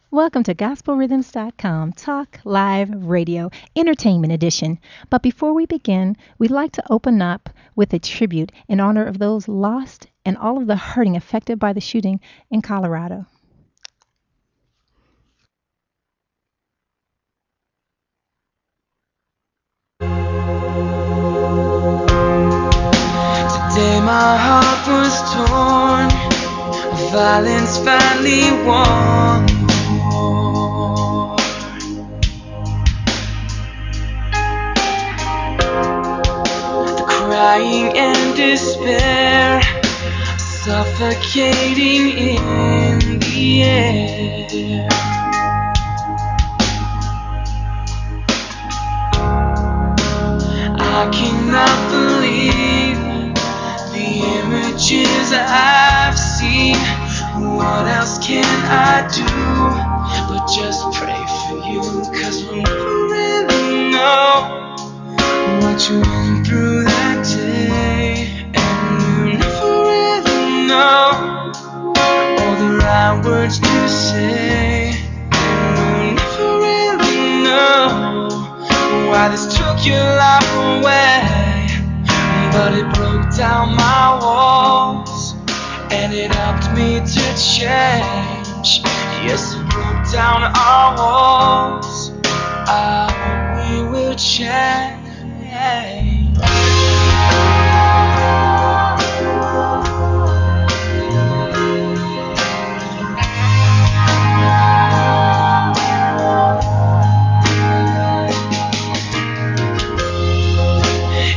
Welcome to GospelRhythms.com Talk Live Radio Entertainment Edition. But before we begin, we'd like to open up with a tribute in honor of those lost and all of the hurting affected by the shooting in Colorado. Today my heart was torn, violence finally won the war. The crying and despair suffocating in the air. I cannot believe the images I've seen. What else can I do but just pray for you? 'Cause we'll never really know what you went through that day, and we'll never really know all the right words to say, and we'll never really know why this took your life away. But it broke down my walls, and it helped me to change. Yes, it broke down our walls. I hope we will change.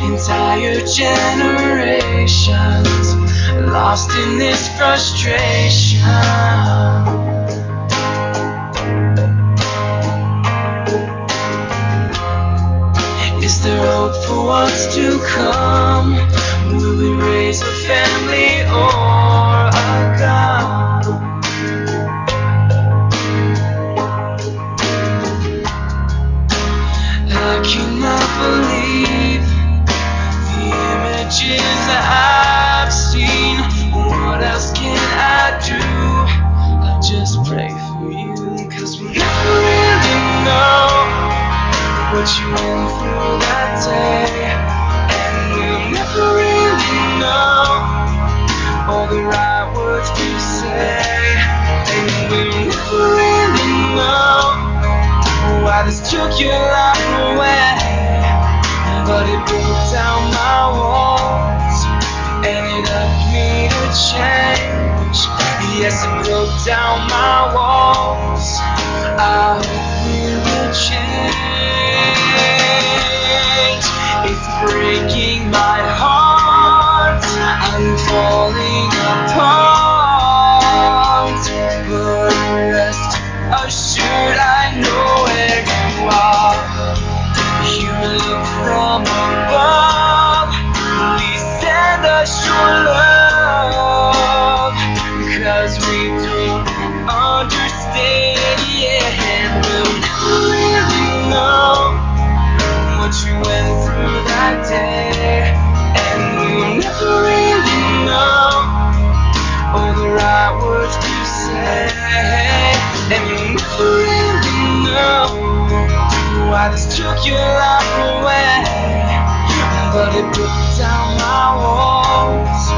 Entire generations lost in this frustration. Is there hope for what's to come? Will we raise a family or a gun? I cannot believe the images I've seen. What else can I do? I'll just pray for you, 'cause we never really know what you went through that day, and we'll never really know all the right words to say, and we'll never really know why this took your life away. But it broke down my walls, and it helped me to change. Yes, it broke down my walls. I hope we will change. It's breaking my heart, I'm falling apart, but rest assured I know where you are. You look from above, please send us your love, 'cause we don't understand yet, and we'll never really know what you went through that day, and we'll never really know all the right words to say, and we'll never really know why this took your life away. But it broke down my walls,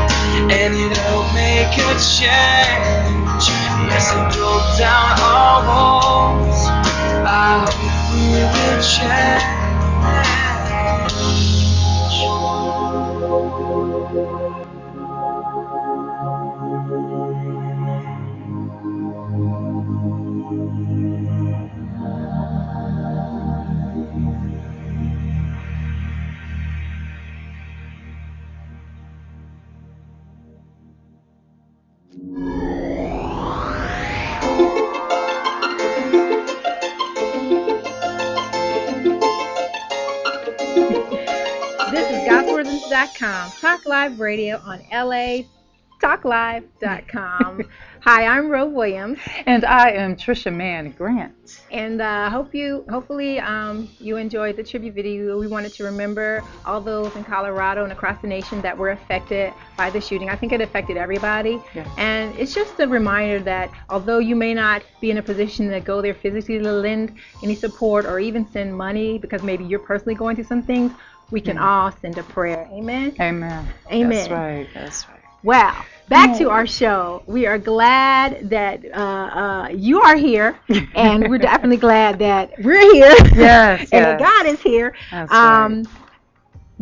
and it helped make a change. Yes, it broke down our walls. I hope we will change. This is GospelRhythms.com Talk Live Radio on LA talklive.com. Hi, I'm Ro Williams. And I am Trisha Mann Grant. And hopefully you enjoyed the tribute video. We wanted to remember all those in Colorado and across the nation that were affected by the shooting. I think it affected everybody. Yes. And it's just a reminder that although you may not be in a position to go there physically to lend any support or even send money because maybe you're personally going through some things, we can all send a prayer. Amen? Amen. Amen. That's right. That's right. Wow. Back to our show. We are glad that you are here, and we're definitely glad that we're here. Yes. And that God is here. That's right.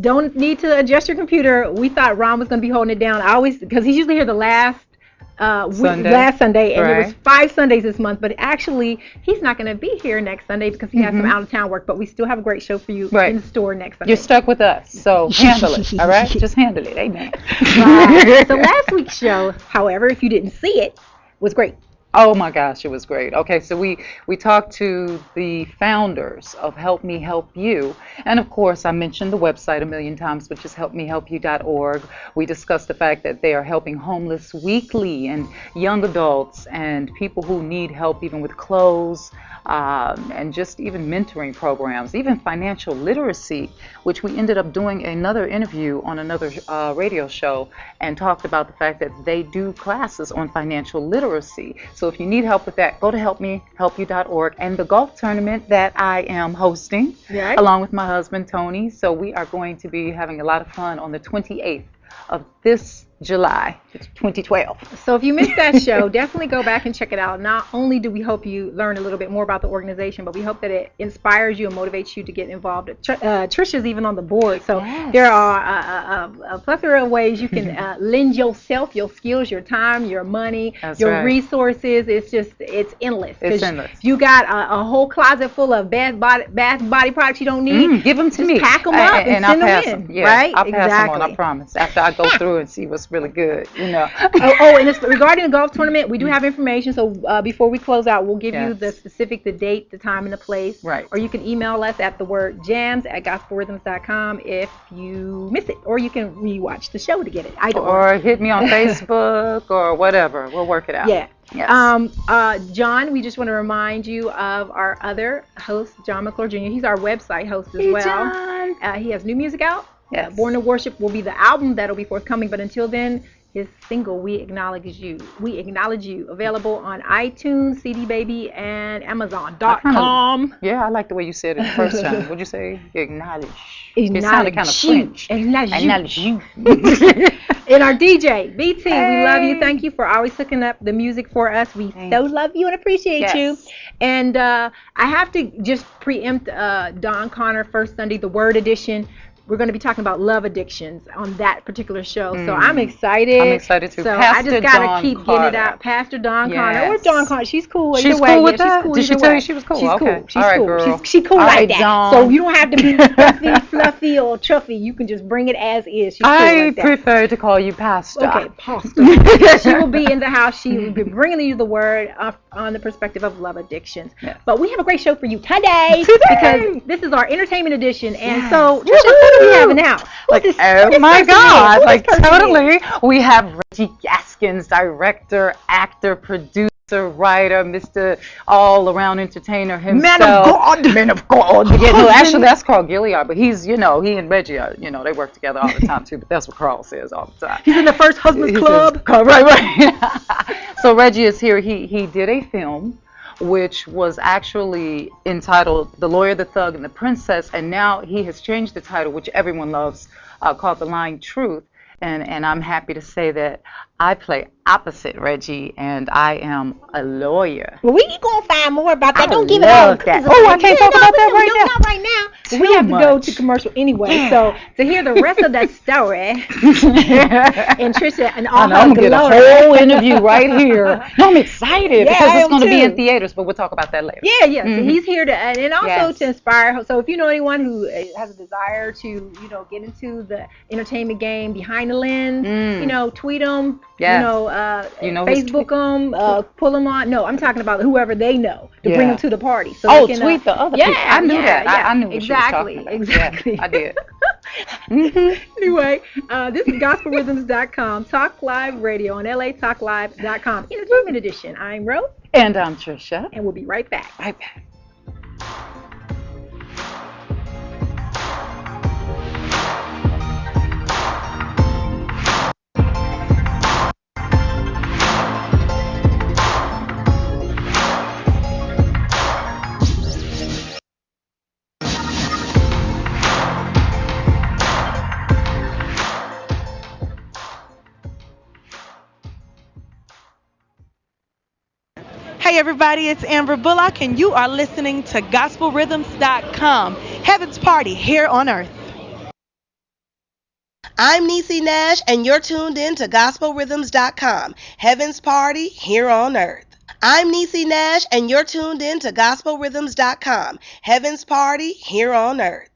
Don't need to adjust your computer. We thought Ron was going to be holding it down. Because he's usually here the last Sunday, and right. it was 5 Sundays this month, but actually he's not going to be here next Sunday because he has some out-of-town work, but we still have a great show for you in store next Sunday. You're stuck with us, so handle it, all right? Just handle it, amen. Right. So last week's show, however, if you didn't see it, was great. Oh my gosh, it was great. Okay, so we talked to the founders of Help Me Help You, and of course I mentioned the website a million times, which is helpmehelpyou.org. We discussed the fact that they are helping homeless weekly and young adults and people who need help even with clothes, and just even mentoring programs, even financial literacy, which we ended up doing another interview on another radio show and talked about the fact that they do classes on financial literacy. So if you need help with that, go to helpmehelpyou.org, and the golf tournament that I am hosting along with my husband Tony. So we are going to be having a lot of fun on the 28th of this July 2012. So if you missed that show, definitely go back and check it out. Not only do we hope you learn a little bit more about the organization, but we hope that it inspires you and motivates you to get involved. Trisha's even on the board, so there are a plethora of ways you can lend yourself, your skills, your time, your money, your resources. It's endless. It's endless. You got a whole closet full of bath body products you don't need. Give them to me. Pack them up and send them in. Yeah, right? I'll pass them on, I promise. After I go through and see what's really good, you know. And it's regarding the golf tournament, we do have information. So before we close out, we'll give you the specific, the date, the time, and the place. Right. Or you can email us at the word jams@gospelrhythms.com if you miss it, or you can rewatch the show to get it. Or hit me on Facebook or whatever. We'll work it out. Yeah. Yes. John, we just want to remind you of our other host, John McClure Jr. He's our website host as well. John. He has new music out. Yes. Born to Worship will be the album that'll be forthcoming, but until then, his single "We Acknowledge You." We Acknowledge You, available on iTunes, CD Baby, and Amazon.com. Yeah, I like the way you said it the first time. What'd you say? Acknowledge. It sounded kind of French. Acknowledge you. And our DJ, BT, we love you. Thank you for always hooking up the music for us. We so love you and appreciate you. And I have to just preempt Don Connor First Sunday, the Word Edition. We're going to be talking about love addictions on that particular show. So I'm excited. I'm excited too. So Pastor I just got to keep Carter. getting it out. Pastor Don Connor. Or Don Connor. She's cool. She's either cool way. with that? She's cool. Did she tell you she was cool? She's Okay. cool. She's All right, cool. girl. She's cool All like right, that. Dawn. So you don't have to be fluffy or chuffy. You can just bring it as is. She's cool like that. I prefer to call you Pastor. Okay, Pastor. She will be in the house. She will be bringing you the word on the perspective of love addictions. Yes. But we have a great show for you today. Because this is our entertainment edition. And so, Trisha, what do we have now? Oh my God, like totally. We have Reggie Gaskins, director, actor, producer, writer, Mr. all-around entertainer himself. Man of God. Yeah, no, actually that's Carl Gilliard, but he's, he and Reggie are, they work together all the time too, but that's what Carl says all the time. He's in the First Husbands Club. Right. So Reggie is here. He did a film which was actually entitled The Lawyer, the Thug, and the Princess, and now he has changed the title, which everyone loves, called The Lying Truth. And I'm happy to say that I play opposite Reggie, and I am a lawyer. Well, we going to find more about that. Don't give it all. I can't talk about that right now. Not right now. We have to go to commercial anyway. So to hear the rest of that story, and Trisha and all I'm going to get a whole interview right here. No, I'm excited because it's going to be in theaters, but we'll talk about that later. Yeah. Mm-hmm. So he's here to, and also to inspire. So if you know anyone who has a desire to, get into the entertainment game behind the lens, tweet them. Facebook them, pull them on. No, I'm talking about whoever they know to bring them to the party. So tweet the other people. I knew that. I knew what she was talking about. Exactly. Yeah, I did. Anyway, this is gospelrhythms.com, Talk Live Radio on latalklive.com, Entertainment Edition. I'm Rose. And I'm Trisha. And we'll be right back. Right back. Hey everybody, it's Amber Bullock and you are listening to gospelrhythms.com, Heaven's Party here on earth. I'm Niecy Nash and you're tuned in to gospelrhythms.com, Heaven's Party here on earth. I'm Niecy Nash and you're tuned in to gospelrhythms.com, Heaven's Party here on earth.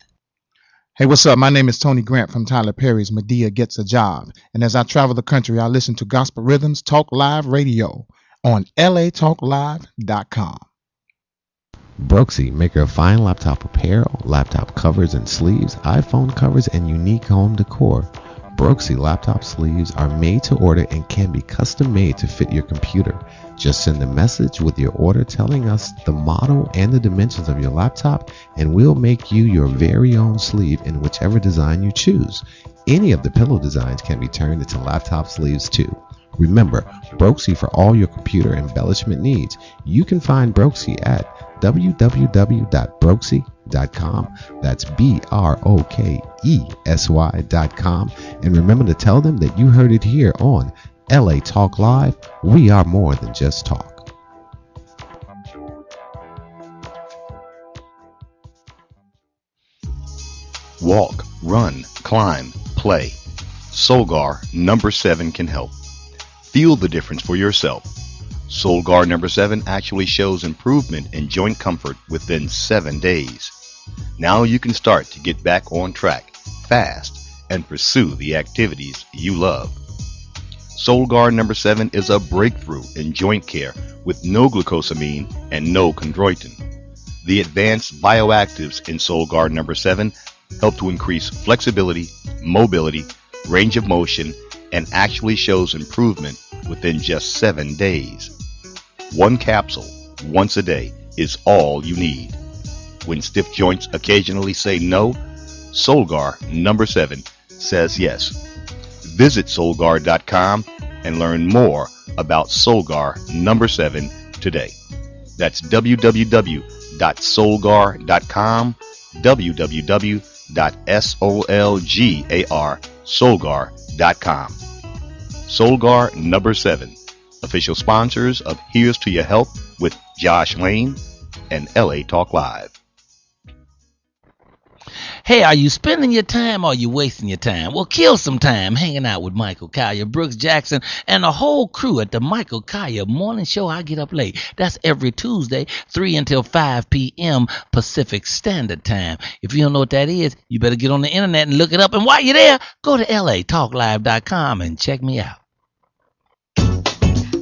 Hey, what's up? My name is Tony Grant from Tyler Perry's Medea Gets a Job. And as I travel the country, I listen to Gospel Rhythms Talk Live Radio on latalklive.com. Brooksy, maker of fine laptop apparel, laptop covers and sleeves, iPhone covers, and unique home decor. Brooksy laptop sleeves are made to order and can be custom made to fit your computer. Just send a message with your order telling us the model and the dimensions of your laptop, and we'll make you your very own sleeve in whichever design you choose. Any of the pillow designs can be turned into laptop sleeves too. Remember, Brooksy for all your computer embellishment needs. You can find Brooksy at www.brooksy.com. That's BROKESY.com. And remember to tell them that you heard it here on LA Talk Live. We are more than just talk. Walk, run, climb, play. Solgar number 7 can help. Feel the difference for yourself. Solgar number 7 actually shows improvement in joint comfort within 7 days. Now you can start to get back on track fast and pursue the activities you love. Solgar number 7 is a breakthrough in joint care with no glucosamine and no chondroitin. The advanced bioactives in Solgar number 7 help to increase flexibility, mobility, range of motion, and actually shows improvement within just 7 days. One capsule, once a day, is all you need. When stiff joints occasionally say no, Solgar number 7 says yes. Visit Solgar.com and learn more about Solgar number 7 today. That's www.solgar.com, www.solgar.com. Solgar number 7, official sponsors of Here's to Your Help with Josh Lane and LA Talk Live. Hey, are you spending your time or are you wasting your time? Well, kill some time hanging out with Michael Collier, Brooks Jackson, and the whole crew at the Michael Collier Morning Show. I Get Up Late. That's every Tuesday, 3 until 5 p.m. Pacific Standard Time. If you don't know what that is, you better get on the internet and look it up. And while you're there, go to latalklive.com and check me out.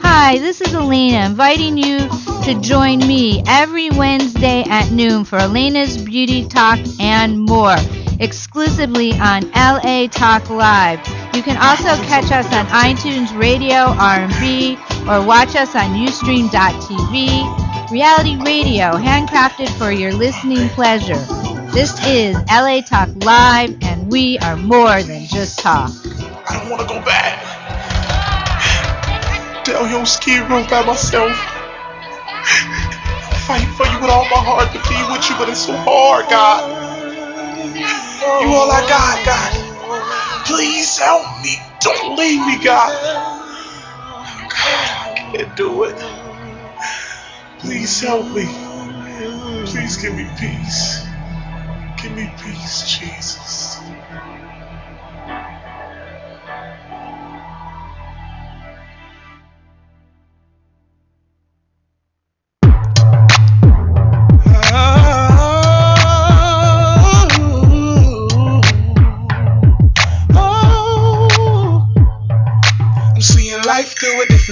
Hi, this is Elena inviting you to join me every Wednesday at noon for Elena's Beauty Talk and more, exclusively on LA Talk Live. You can also catch us on iTunes Radio, R&B, or watch us on Ustream.tv. Reality radio, handcrafted for your listening pleasure. This is LA Talk Live, and we are more than just talk. I don't want to go back. Down here on Skid Row by myself. Fight for you with all my heart to be with you, but it's so hard, God. You all I got, God. Please help me. Don't leave me, God. God, I can't do it. Please help me. Please give me peace. Give me peace, Jesus.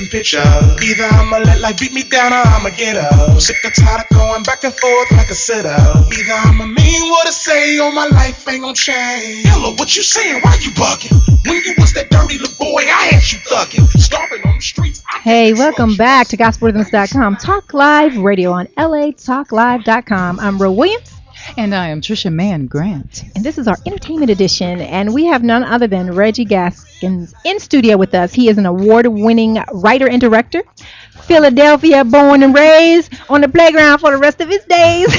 different picture. Either I'ma let life beat me down or I'ma get up. Sick or tired of going back and forth like a sitter. Either I'ma mean what I say or my life ain't gon' change. Hello, what you saying? Why you bugging? When you was that dirty little boy, I had you thugging. Starving on the streets. Hey, welcome back to GospelRhythms.com Talk Live Radio on LATalkLive.com. I'm Ro Williams. And I am Trisha Mann Grant. And this is our entertainment edition. And we have none other than Reggie Gaskins in studio with us. He is an award-winning writer and director. Philadelphia born and raised, on the playground for the rest of his days.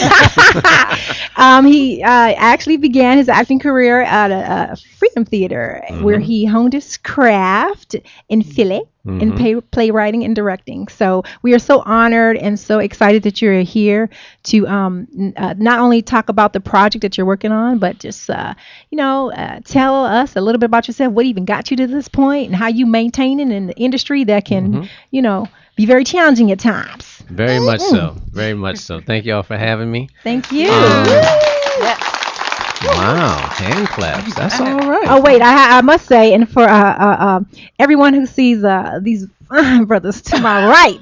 He actually began his acting career at a Freedom Theater, where he honed his craft in Philly in playwriting and directing. So we are so honored and so excited that you're here to not only talk about the project that you're working on, but just tell us a little bit about yourself, what even got you to this point, and how you maintaining in the industry that can be very challenging at times. Very much so. Very much so. Thank y'all for having me. Thank you. Wow, hand claps. That's all right. Oh wait, I must say, and for everyone who sees these brothers to my right,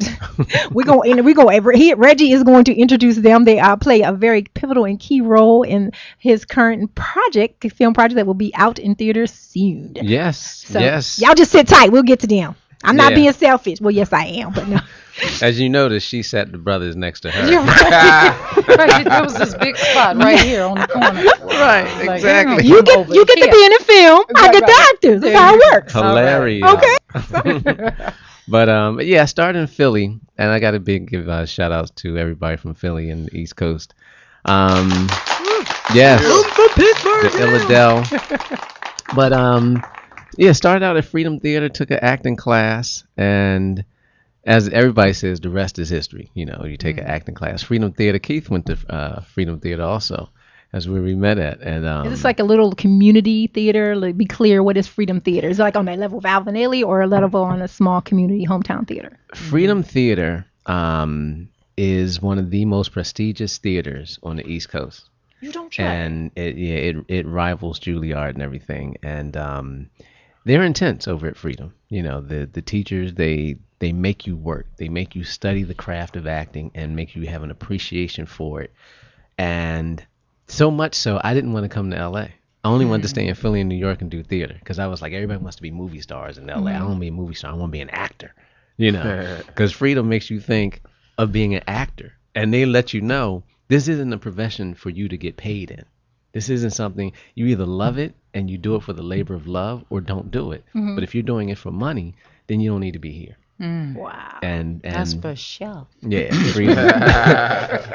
Reggie is going to introduce them. They play a very pivotal and key role in his current film project that will be out in theaters soon. Yes. So yes. Y'all just sit tight. We'll get to them. I'm not being selfish. Well, yes, I am, but no. As you notice, she sat the brothers next to her. You're right. There was this big spot right here on the corner. Right, exactly. You get to be in the film. I get the actors. That's how it works. Hilarious. Okay. But I started in Philly, and I got to give shout outs to everybody from Philly and the East Coast. Yes, the Illidale. But started out at Freedom Theater, took an acting class, and as everybody says, the rest is history. You take an acting class. Freedom Theater. Keith went to Freedom Theater also. That's where we met at. And is this like a little community theater? Like, be clear, what is Freedom Theater? Is it like on that level of Alvin or a level on a small community hometown theater? Freedom Theater is one of the most prestigious theaters on the East Coast. You don't try. And it rivals Juilliard and everything. And they're intense over at Freedom. The teachers, they make you work. They make you study the craft of acting and make you have an appreciation for it. And so much so, I didn't want to come to LA. I only wanted to stay in Philly and New York and do theater, because I was like, everybody wants to be movie stars in LA. I don't want to be a movie star. I want to be an actor. Because Freedom makes you think of being an actor. And they let you know this isn't a profession for you to get paid in. This isn't something, you either love it and you do it for the labor of love, or don't do it. But if you're doing it for money, then you don't need to be here. Wow. And that's for sure. Yeah,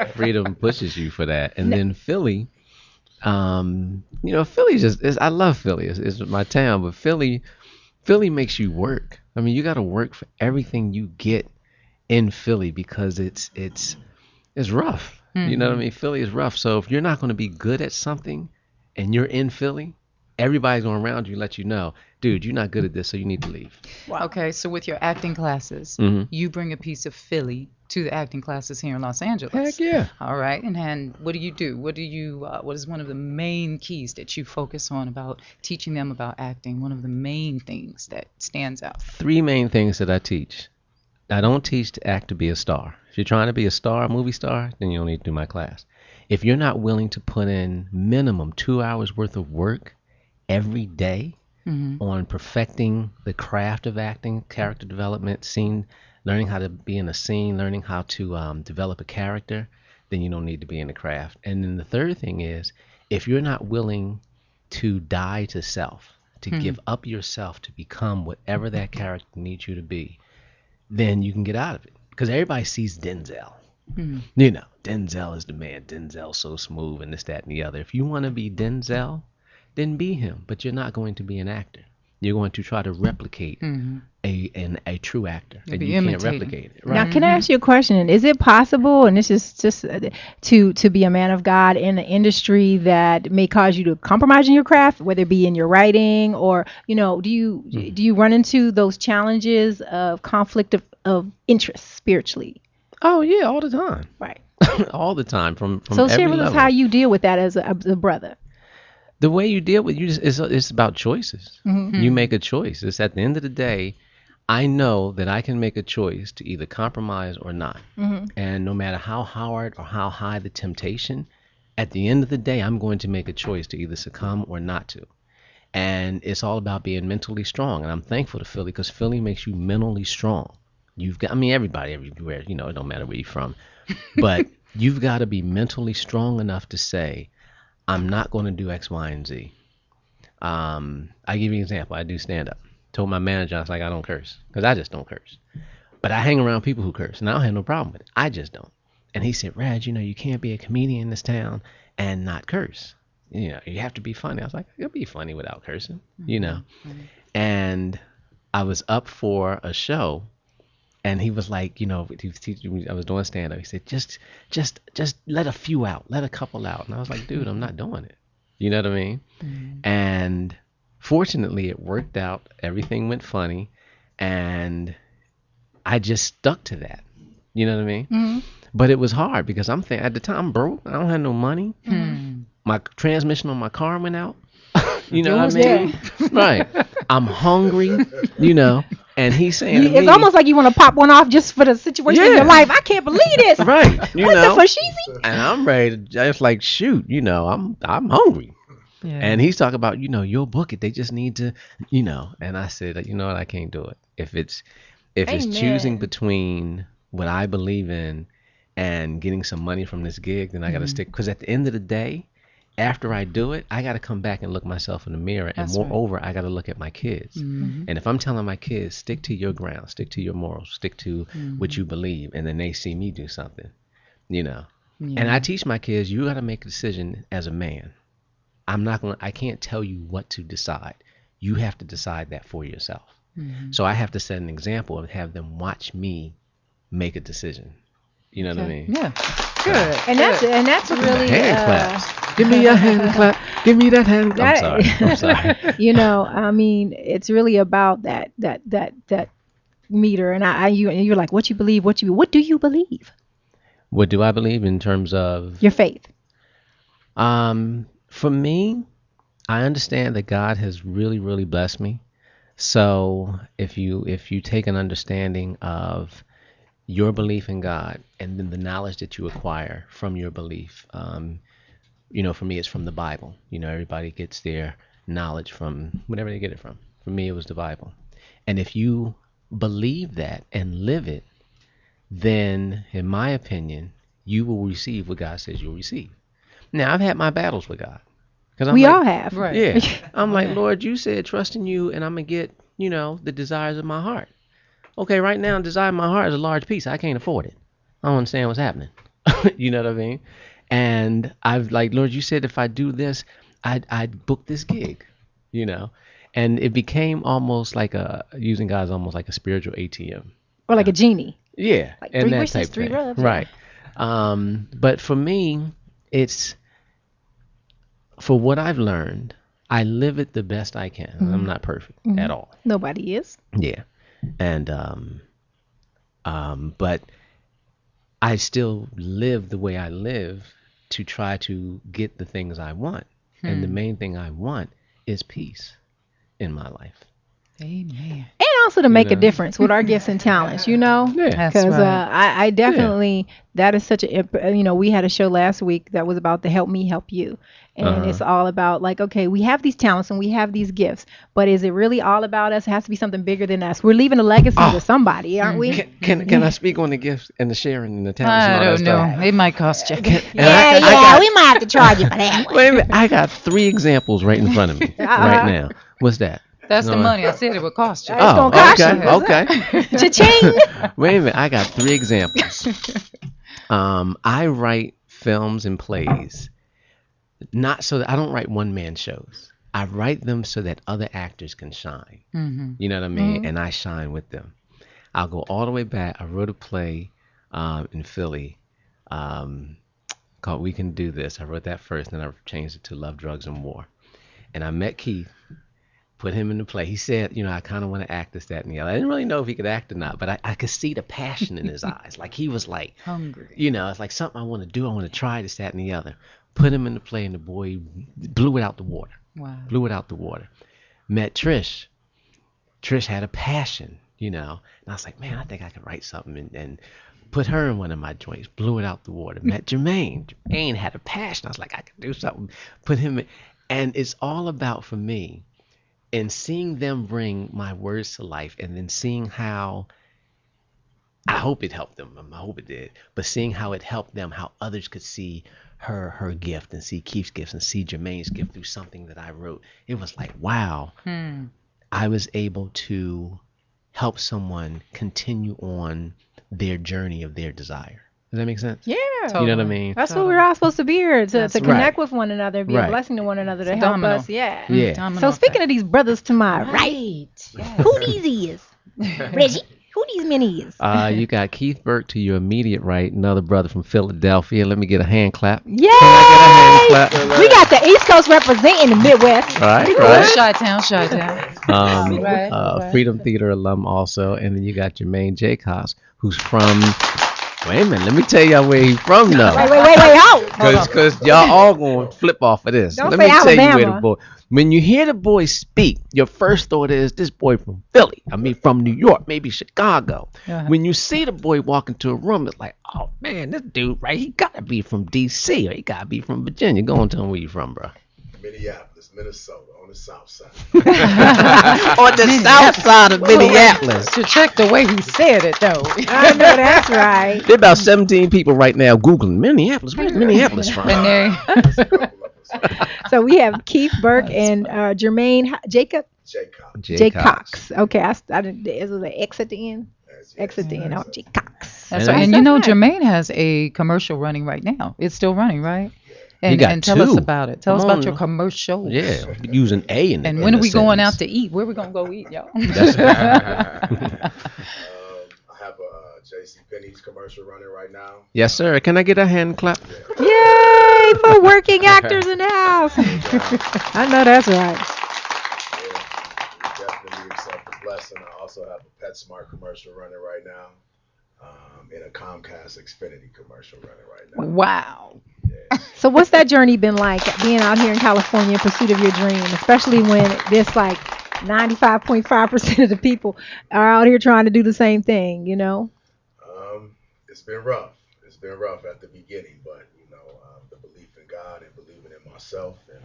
Freedom pushes you for that. And then Philly, Philly I love Philly. It's my town, but Philly makes you work. I mean, you got to work for everything you get in Philly, because it's rough. You know what I mean? Philly is rough. So if you're not going to be good at something and you're in Philly, everybody's going around you let you know, dude, you're not good at this, so you need to leave. Wow. Okay, so with your acting classes, you bring a piece of Philly to the acting classes here in Los Angeles. Heck yeah. All right, and what do you do? What is one of the main keys that you focus on about teaching them about acting? One of the main things that stands out? 3 main things that I teach. I don't teach to act to be a star. If you're trying to be a star, a movie star, then you don't need to do my class. If you're not willing to put in minimum 2 hours worth of work every day on perfecting the craft of acting, character development, learning how to be in a scene, learning how to develop a character, then you don't need to be in the craft. And then the third thing is, if you're not willing to die to self, to give up yourself to become whatever that character needs you to be, then you can get out of it. Because everybody sees Denzel. Denzel is the man. Denzel's so smooth and this, that, and the other. If you want to be Denzel, then be him. But you're not going to be an actor. You're going to try to replicate a true actor. And you can't replicate it. Right? Now, can I ask you a question? Is it possible, and this is just to be a man of God in an industry that may cause you to compromise in your craft, whether it be in your writing or, do you run into those challenges of conflict of interest spiritually? Oh, yeah, all the time. Right. All the time. From so every share with us level. how you deal with that as a brother. The way you deal with it's about choices. You make a choice. It's at the end of the day, I know that I can make a choice to either compromise or not. Mm-hmm. And no matter how hard or how high the temptation, at the end of the day, I'm going to make a choice to either succumb or not to. And it's all about being mentally strong. And I'm thankful to Philly because Philly makes you mentally strong. You've got, I mean, everybody everywhere, you know, it don't matter where you're from, but you've got to be mentally strong enough to say, I'm not going to do X, Y, and Z. I give you an example. I do stand up. Told my manager, I was like, I don't curse because I just don't curse. But I hang around people who curse and I don't have no problem with it. I just don't. And he said, Reg, you know, you can't be a comedian in this town and not curse. You know, you have to be funny. I was like, you'll be funny without cursing, you know. And I was up for a show and he was like, you know, he was teaching me, I was doing stand up. He said, just let a few out, let a couple out. And I was like, dude, I'm not doing it. You know what I mean? And fortunately, it worked out. Everything went funny, and I just stuck to that. You know what I mean? But it was hard because I'm thinking at the time I'm broke. I don't have no money. My transmission on my car went out. You know what I mean? Right. I'm hungry. You know. And he's saying to it's me, almost like you want to pop one off just for the situation in your life. I can't believe this. Right. You What's know. the fashizi? And I'm ready to just like shoot. You know. I'm hungry. Yeah. And he's talking about, you know, you'll book it. They just need to, you know. And I said, you know what, I can't do it. If it's choosing between what I believe in and getting some money from this gig, then I got to stick. Because at the end of the day, after I do it, I got to come back and look myself in the mirror. And moreover, I got to look at my kids. And if I'm telling my kids, stick to your ground, stick to your morals, stick to what you believe, and then they see me do something, you know. And I teach my kids, you got to make a decision as a man. I can't tell you what to decide. You have to decide that for yourself. So I have to set an example and have them watch me make a decision. You know what I mean? Yeah. Good. And that's really hand claps. Give me your hand clap. Give me that hand. I'm sorry. You know, I mean, it's really about that meter. And you're like, what do you believe? What do you believe? What do I believe in terms of your faith? For me, I understand that God has really, really blessed me. So if you take an understanding of your belief in God and then the knowledge that you acquire from your belief, you know, for me, it's from the Bible. You know, everybody gets their knowledge from wherever they get it from. For me, it was the Bible. And if you believe that and live it, then, in my opinion, you will receive what God says you'll receive. Now, I've had my battles with God. We all have. Right. Yeah. I'm like, Lord, you said trust in you and I'm going to get, you know, the desires of my heart. Okay, right now, the desire of my heart is a large piece. I can't afford it. I don't understand what's happening. You know what I mean? And I've like, Lord, you said if I do this, I'd book this gig, you know? And it became almost like using God is almost like a spiritual ATM. Or like a genie. Yeah. Like and 3 that wishes, type 3 thing. rubs. Right. But for me, it's, for what I've learned, I live it the best I can. I'm not perfect at all. Nobody is. Yeah. And, but I still live the way I live to try to get the things I want. And the main thing I want is peace in my life. Amen. And also to make a difference with our gifts and talents, you know? Yeah. Because I definitely, that is such a, you know, we had a show last week that was about the help me help you. And it's all about like, okay, we have these talents and we have these gifts, but is it really all about us? It has to be something bigger than us. We're leaving a legacy to somebody, aren't we? Can I speak on the gifts and the sharing and the talents? I don't know. It might cost you. We might have to charge you for that one. Wait a minute. I got 3 examples right in front of me right now. What's that? That's the money. I said it would cost you. It's gonna cost you. Okay. Cha-ching. Wait a minute. I got 3 examples. I write films and plays. Not so that I don't write one-man shows. I write them so that other actors can shine. You know what I mean? And I shine with them. I'll go all the way back. I wrote a play in Philly called We Can Do This. I wrote that first, then I changed it to Love, Drugs, and War. And I met Keith, put him in the play. He said, you know, I kind of want to act this, that, and the other. I didn't really know if he could act or not, but I could see the passion in his eyes. Like he was like, hungry. You know, it's like something I want to do. I want to try this, that, and the other. Put him in the play, and the boy blew it out the water. Wow. Blew it out the water. Met Trish. Trish had a passion. you know. And I was like, man, I think I could write something and put her in one of my joints, blew it out the water. Met Jermaine. Jermaine had a passion. I was like, I could do something. Put him in. And it's all about, for me, and seeing them bring my words to life, and then seeing how, I hope it helped them. I hope it did. But seeing how it helped them, how others could see her gift and see Keith's gifts and see Jermaine's gift through something that I wrote. It was like, wow, I was able to help someone continue on their journey of their desire. Does that make sense? Yeah. You know what I mean? That's what we're all supposed to be here, to connect right. with one another, be a Right. blessing to one another, to It's a help domino. us. Yeah. Yeah. Domino So speaking effect. of these brothers to my right, Yes. who these is? Reggie, who these men is? You got Keith Burke to your immediate right, another brother from Philadelphia. Let me get a hand clap. Yay! Can I get a hand clap? We got the East Coast representing the Midwest. Right, right. Chi-town, Chi-town. Right. Freedom Theater alum also, and then you got Jermaine Jacobs, who's from. Wait a minute, let me tell y'all where he's from now. Wait, out. Because y'all all going to flip off of this. Don't Let say me tell you where Alabama. the boy. When you hear the boy speak, your first thought is this boy from Philly. I mean, from New York, maybe Chicago. When you see the boy walk into a room, it's like, oh man, this dude, right? He got to be from D.C. or he got to be from Virginia. Go on, tell him where you from, bro. Minneapolis, Minnesota, on the south side. On the south side of Minneapolis. To check the way he said it, though. I know that's right. There are about 17 people right now Googling Minneapolis. Where's Minneapolis from? And there, So we have Keith Burke and Jermaine Jacob. J. Cox. Okay, I didn't. Is it an X at the end? X at the end. Oh, J. Cox. that's right. And you know, Jermaine has a commercial running right now. It's still running, right? And, got and tell us two. about it. Tell us Come about on your now. commercial. Yeah, using A in it. And when are we going out to eat? Where we going to go eat, y'all? I have a J.C. Penney's commercial running right now. Yes, sir. Can I get a hand clap? Yay for working actors in the house. I know that's right. We definitely accept the blessing. I also have a PetSmart commercial running right now. And a Comcast Xfinity commercial running right now. Wow. So what's that journey been like, being out here in California in pursuit of your dream, especially when this like 95.5% of the people are out here trying to do the same thing, you know? It's been rough. It's been rough at the beginning, but the belief in God and believing in myself and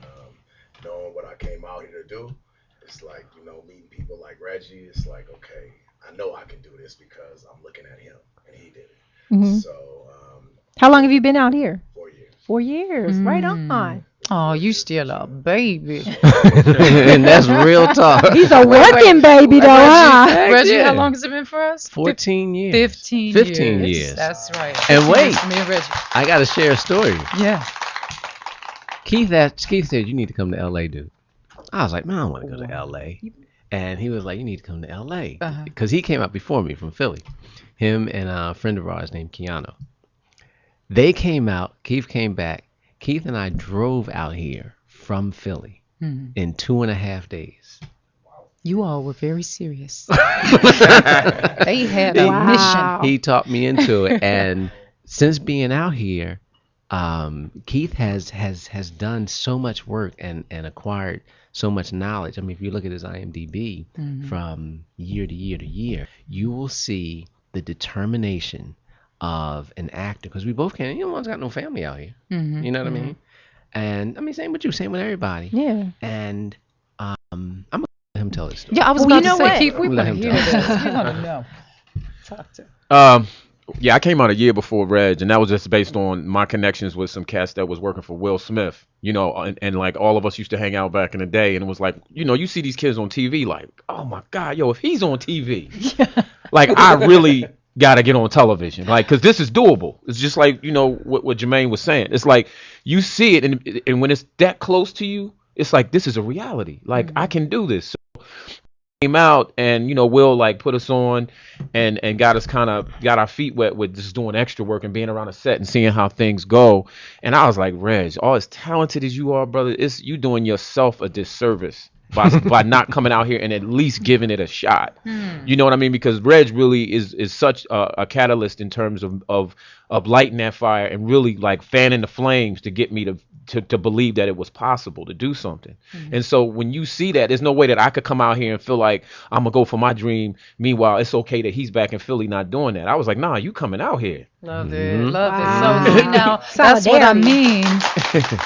knowing what I came out here to do. It's like, meeting people like Reggie. It's like, okay, I know I can do this because I'm looking at him and he did it. Mm-hmm. So, How long have you been out here? 4 years. 4 years. Right on. Oh, you still a baby. And that's real talk. He's a working baby, though, huh? Reggie, yeah. how long has it been for us? 14 years. 15 15 years. That's right. And 15 wait. years for me and Reggie. I got to share a story. Yeah. Keith said, you need to come to L.A., dude. I was like, man, I don't want to go to L.A. And he was like, you need to come to L.A. Because he came out before me from Philly. Him and a friend of ours named Keanu. They came out. Keith came back. Keith and I drove out here from Philly in 2.5 days. You all were very serious. They had a mission. He talked me into it. And since being out here, Keith has done so much work and acquired so much knowledge. I mean, if you look at his IMDb from year to year to year, you will see the determination of an actor. Because we both can't, one's got no family out here. You know what I mean? And I mean, same with you, same with everybody. Yeah. And I'm going to let him tell his story. Yeah, I was Well, about you to know say, what? Keith, we Let want to him hear tell. this. We want to know. Talk to Yeah, I came out a year before Reg, and that was just based on my connections with some cats that was working for Will Smith, and like all of us used to hang out back in the day, and it was like, you see these kids on TV, like, oh my God, if he's on TV, like I really gotta get on television, like, cause this is doable. It's just like, what Jermaine was saying. It's like you see it, and when it's that close to you, it's like this is a reality. Like I can do this. So came out and Will like put us on and got our feet wet with just doing extra work and being around a set and seeing how things go. And I was like, Reg, all as talented as you are, brother, you doing yourself a disservice by not coming out here and at least giving it a shot. You know what I mean? Because Reg really is such a catalyst in terms of lighting that fire and really like fanning the flames to get me to believe that it was possible to do something. And so when you see that, there's no way that I could come out here and feel like I'm gonna go for my dream. Meanwhile, it's okay that he's back in Philly not doing that. I was like, nah, you coming out here. Love it. Love Wow. it. So see now, that's what I Solidarity. mean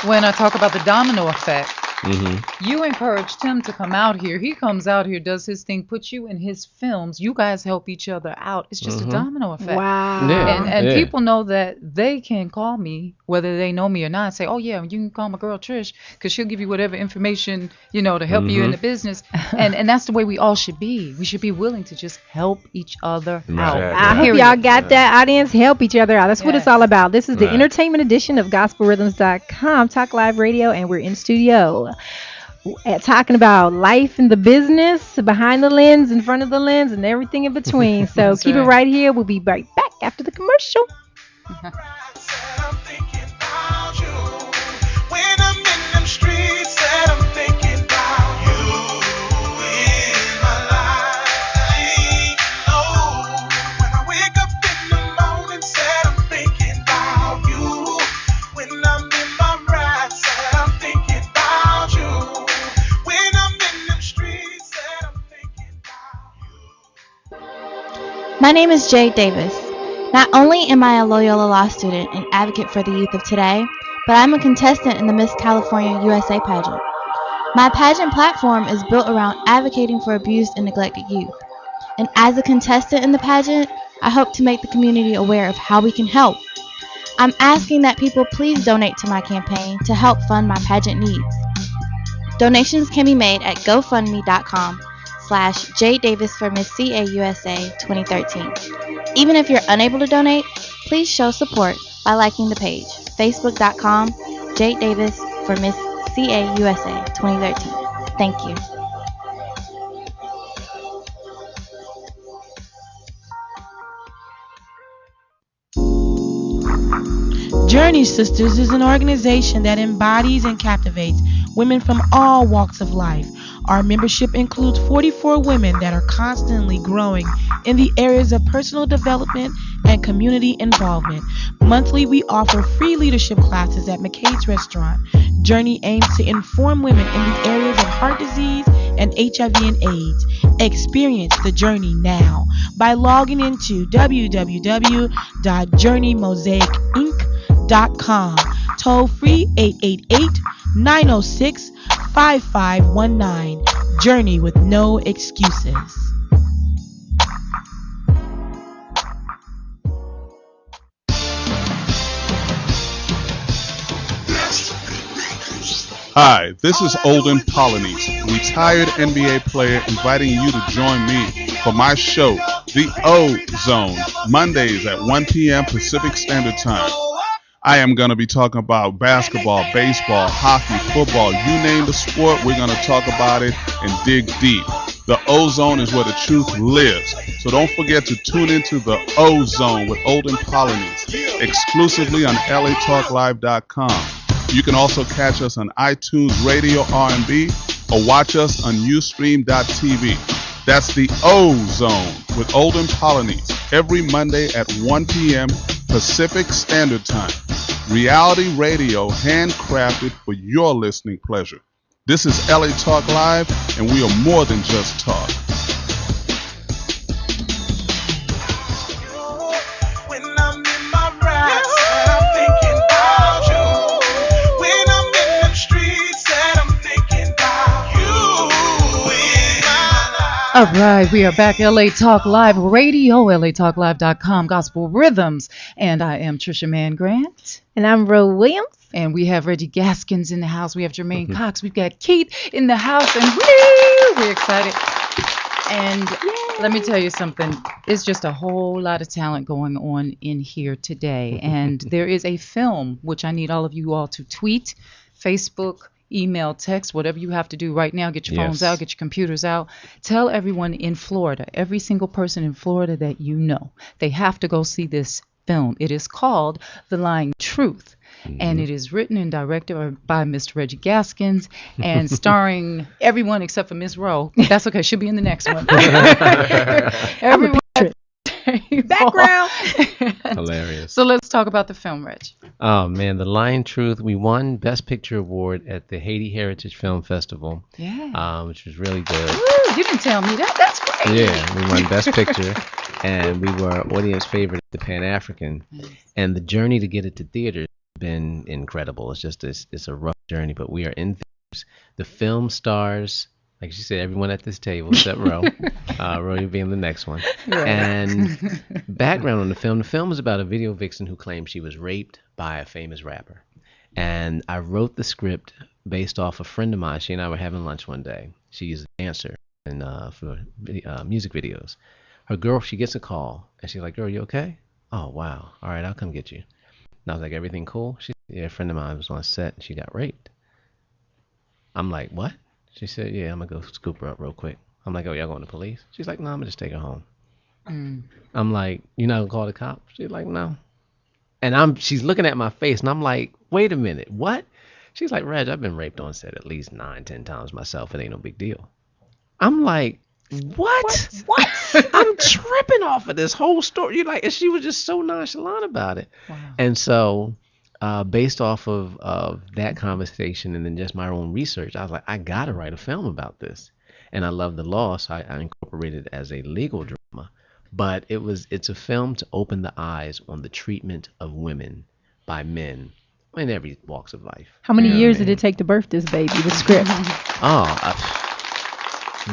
when I talk about the domino effect. Mm-hmm. You encouraged him to come out here. He comes out here, does his thing, puts you in his films. You guys help each other out. It's just a domino effect. Wow. Yeah. And people know that they can call me, whether they know me or not, say, oh, yeah, you can call my girl Trish because she'll give you whatever information, to help you in the business. And that's the way we all should be. We should be willing to just help each other out. I hope y'all got that, audience. Help each other out. That's what it's all about. This is the entertainment edition of GospelRhythms.com, Talk Live Radio, and we're in studio talking about life in the business, behind the lens, in front of the lens, and everything in between. So keep it right here. We'll be right back after the commercial. My name is Jade Davis. Not only am I a Loyola Law student and advocate for the youth of today, but I'm a contestant in the Miss California USA pageant. My pageant platform is built around advocating for abused and neglected youth. And as a contestant in the pageant, I hope to make the community aware of how we can help. I'm asking that people please donate to my campaign to help fund my pageant needs. Donations can be made at GoFundMe.com/JDavis for Miss CA USA 2013. Even if you're unable to donate, please show support by liking the page, Facebook.com/JDavis for Miss CA USA 2013. Thank you. Journey Sisters is an organization that embodies and captivates women from all walks of life. Our membership includes 44 women that are constantly growing in the areas of personal development and community involvement. Monthly, we offer free leadership classes at McKay's Restaurant. Journey aims to inform women in the areas of heart disease and HIV and AIDS. Experience the journey now by logging into www.journeymosaicinc.com. Toll free 888-906-5519. Journey with no excuses. Hi, this is Olden Polynice, retired NBA player, inviting you to join me for my show, The O Zone, Mondays at 1 p.m. Pacific Standard Time. I am going to be talking about basketball, baseball, hockey, football, you name the sport, we're going to talk about it and dig deep. The O Zone is where the truth lives. So don't forget to tune into the O Zone with Olden Polynice, exclusively on LATalkLive.com. You can also catch us on iTunes Radio R&B or watch us on Ustream.tv. That's the O Zone with Olden Polynice every Monday at 1 p.m. Pacific Standard Time. Reality radio handcrafted for your listening pleasure. This is LA Talk Live, and we are more than just talk. All right, we are back. LA Talk Live Radio, LATalkLive.com, Gospel Rhythms. And I am Trisha Mann Grant. And I'm Ro Williams. And we have Reggie Gaskins in the house. We have Jermaine Cox. We've got Keith in the house. And woo, we're excited. And let me tell you something. It's just a whole lot of talent going on in here today. And there is a film, which I need all of you all to tweet, Facebook, email, text, whatever you have to do right now. Get your phones out, get your computers out. Tell everyone in Florida, every single person in Florida that you know, they have to go see this film. It is called The Lying Truth. and it is written and directed by Mr. Reggie Gaskins and starring everyone except for Miss Rowe. That's okay. She'll be in the next one. Everyone. Background. Hilarious. So let's talk about the film, Reg. Oh man, The Lion Truth. We won Best Picture award at the Haiti Heritage Film Festival. Yeah. Which was really good. Woo, you didn't tell me that. That's great. Yeah, we won Best Picture, and we were audience favorite at the Pan African. And the journey to get it to theaters has been incredible. It's just it's a rough journey, but we are in theaters. The film stars, like she said, everyone at this table except Ro. Ro, you'll be in the next one. Right. And background on the film is about a video vixen who claimed she was raped by a famous rapper. And I wrote the script based off a friend of mine. She and I were having lunch one day. She's a dancer and for music videos. Her girl, she gets a call, and she's like, girl, you okay? Oh, wow. All right, I'll come get you. And I was like, everything cool? She said, yeah, a friend of mine was on set, and she got raped. I'm like, what? She said, yeah, I'm going to go scoop her up real quick. I'm like, oh, y'all going to police? She's like, no, I'm going to just take her home. I'm like, you're not going to call the cops? She's like, no. And she's looking at my face, and I'm like, wait a minute, what? She's like, Reg, I've been raped on set at least 9-10 times myself. It ain't no big deal. I'm like, what? I'm tripping off of this whole story. And she was just so nonchalant about it. Wow. And so based off of that conversation and then just my own research, I was like, I got to write a film about this. And I love the law, so I incorporated it as a legal drama. But it's a film to open the eyes on the treatment of women by men in every walks of life. How many years did it take to birth this baby, the script?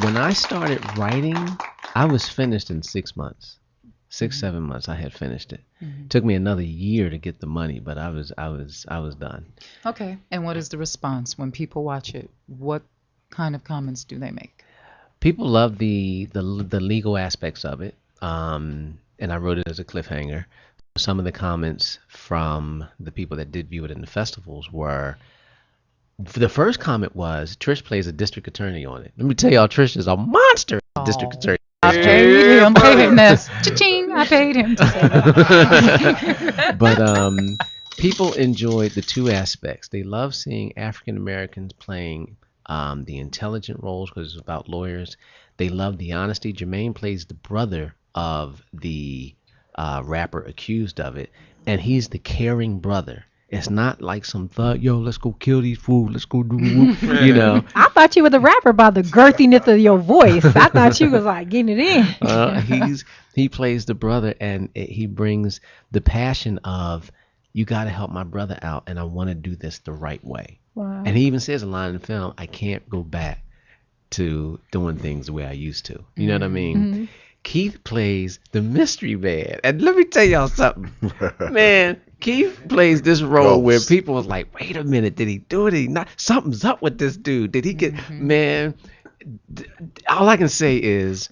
When I started writing, I was finished in 6 months. 6-7 months I had finished it. Took me another year to get the money, but I was done. Okay. And what is the response when people watch it? What kind of comments do they make? People love the legal aspects of it. And I wrote it as a cliffhanger. Some of the comments from the people that did view it in the festivals were, the first comment was, Trish plays a district attorney on it. Let me tell y'all, Trish is a monster district attorney. I paid him. Cha-ching, I paid him to say that. But people enjoyed the two aspects. They love seeing African Americans playing the intelligent roles because it's about lawyers. They love the honesty. Jermaine plays the brother of the rapper accused of it, and he's the caring brother. It's not like some thug, yo, let's go kill these fools, let's go do, you know. I thought you were the rapper by the girthiness of your voice. I thought you was like getting it in. He plays the brother, and he brings the passion of, you got to help my brother out, and I want to do this the right way. Wow. And he even says a line in the film, I can't go back to doing things the way I used to. You know what I mean? Mm-hmm. Keith plays the mystery man. And let me tell y'all something. Man, Keith plays this role where people was like, wait a minute, did he do it? Did he not? Something's up with this dude. Did he get... Man, all I can say is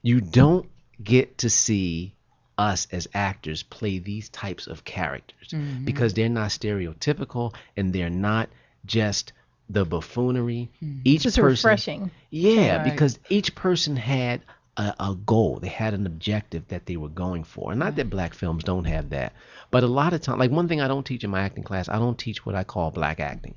you don't get to see us as actors play these types of characters because they're not stereotypical and they're not just the buffoonery. Each Just person, refreshing. Yeah, Right. because each person had a goal. They had an objective that they were going for. And not that black films don't have that, but a lot of times, like one thing I don't teach in my acting class, I don't teach what I call black acting.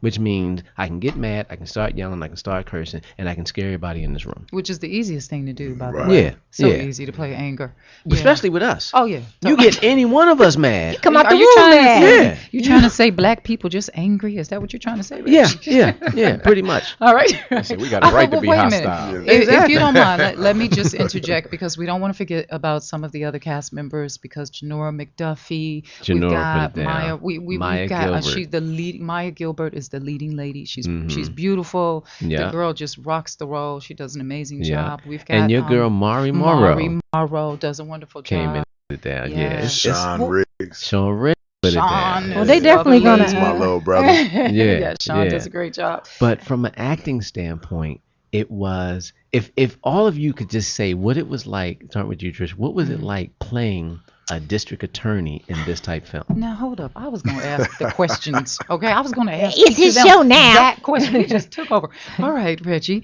Which means I can get mad, I can start yelling, I can start cursing, and I can scare everybody in this room. Which is the easiest thing to do, by the Right. way. Yeah, So yeah. easy to play anger. Especially with us. Oh, yeah. You get any one of us mad. Come out Are the you room, trying man. to, Yeah. You trying to say black people just angry? Is that what you're trying to say, Rich? Yeah, pretty much. All right. Listen, we got a right to be wait a hostile. minute. If you don't mind, let me just interject because we don't want to forget about some of the other cast members because Janora McDuffie, we've Janora got put it down. Maya, we've Maya got Gilbert. she's the lead. Maya Gilbert is the leading lady. She's beautiful. Yeah. The girl just rocks the role. She does an amazing Yeah. job. We've got And your girl Mari Morrow Mari Morrow does a wonderful came job. in and put it down. Yeah. Yeah, it's Sean Riggs. Sean Riggs put it down. Sean Well, they definitely gonna. He's my little brother. yeah, Sean yeah. does a great job. But from an acting standpoint, it was if all of you could just say what it was like, start with you, Trish, what was it like playing a district attorney in this type film? Now hold up, I was going to ask the questions. Okay, I was going to ask. It's his show now. That question we just took over. All right, Reggie.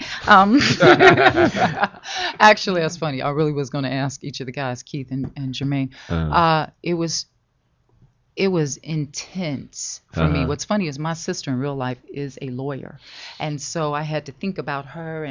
Actually, that's funny. I really was going to ask each of the guys, Keith and Jermaine. It it was intense for me. Uh-huh. What's funny is my sister in real life is a lawyer, and so I had to think about her.